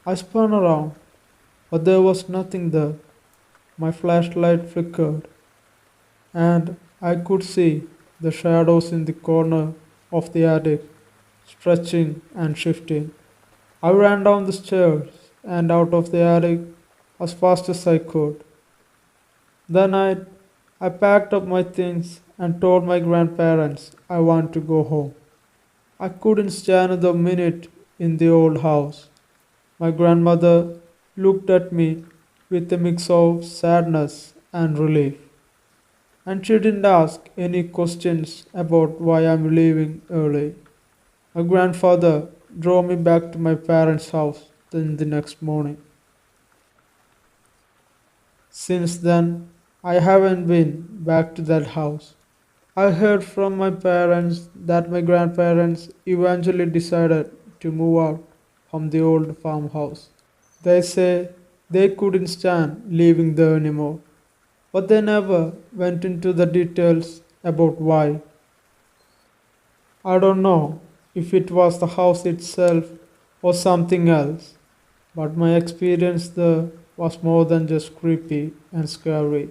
Speaker 1: I spun around, but there was nothing there. My flashlight flickered, and I could see the shadows in the corner of the attic stretching and shifting. I ran down the stairs and out of the attic as fast as I could. That night, I packed up my things and told my grandparents I want to go home. I couldn't stand another minute in the old house. My grandmother looked at me with a mix of sadness and relief, and she didn't ask any questions about why I'm leaving early. My grandfather drove me back to my parents' house then the next morning. Since then, I haven't been back to that house. I heard from my parents that my grandparents eventually decided to move out from the old farmhouse. They say they couldn't stand living there anymore, but they never went into the details about why. I don't know if it was the house itself or something else, but my experience there was more than just creepy and scary.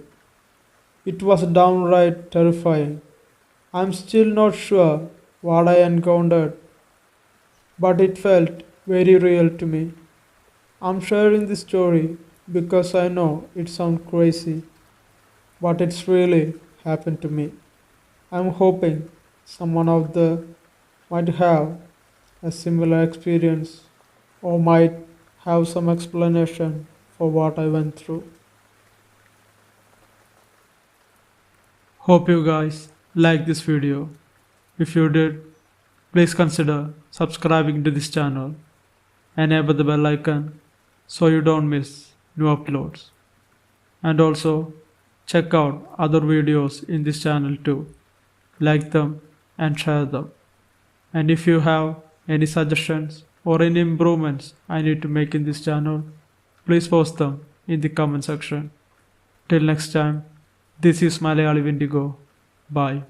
Speaker 1: It was downright terrifying. I'm still not sure what I encountered, but it felt very real to me. I'm sharing this story because I know it sounds crazy, but it's really happened to me. I'm hoping someone out there might have a similar experience or might have some explanation for what I went through. Hope you guys like this video. If you did, please consider subscribing to this channel and enable the bell icon so you don't miss new uploads. And also check out other videos in this channel too. Like them and share them. And if you have any suggestions or any improvements I need to make in this channel, please post them in the comment section. Till next time, this is Malayali Wendigo. Bye.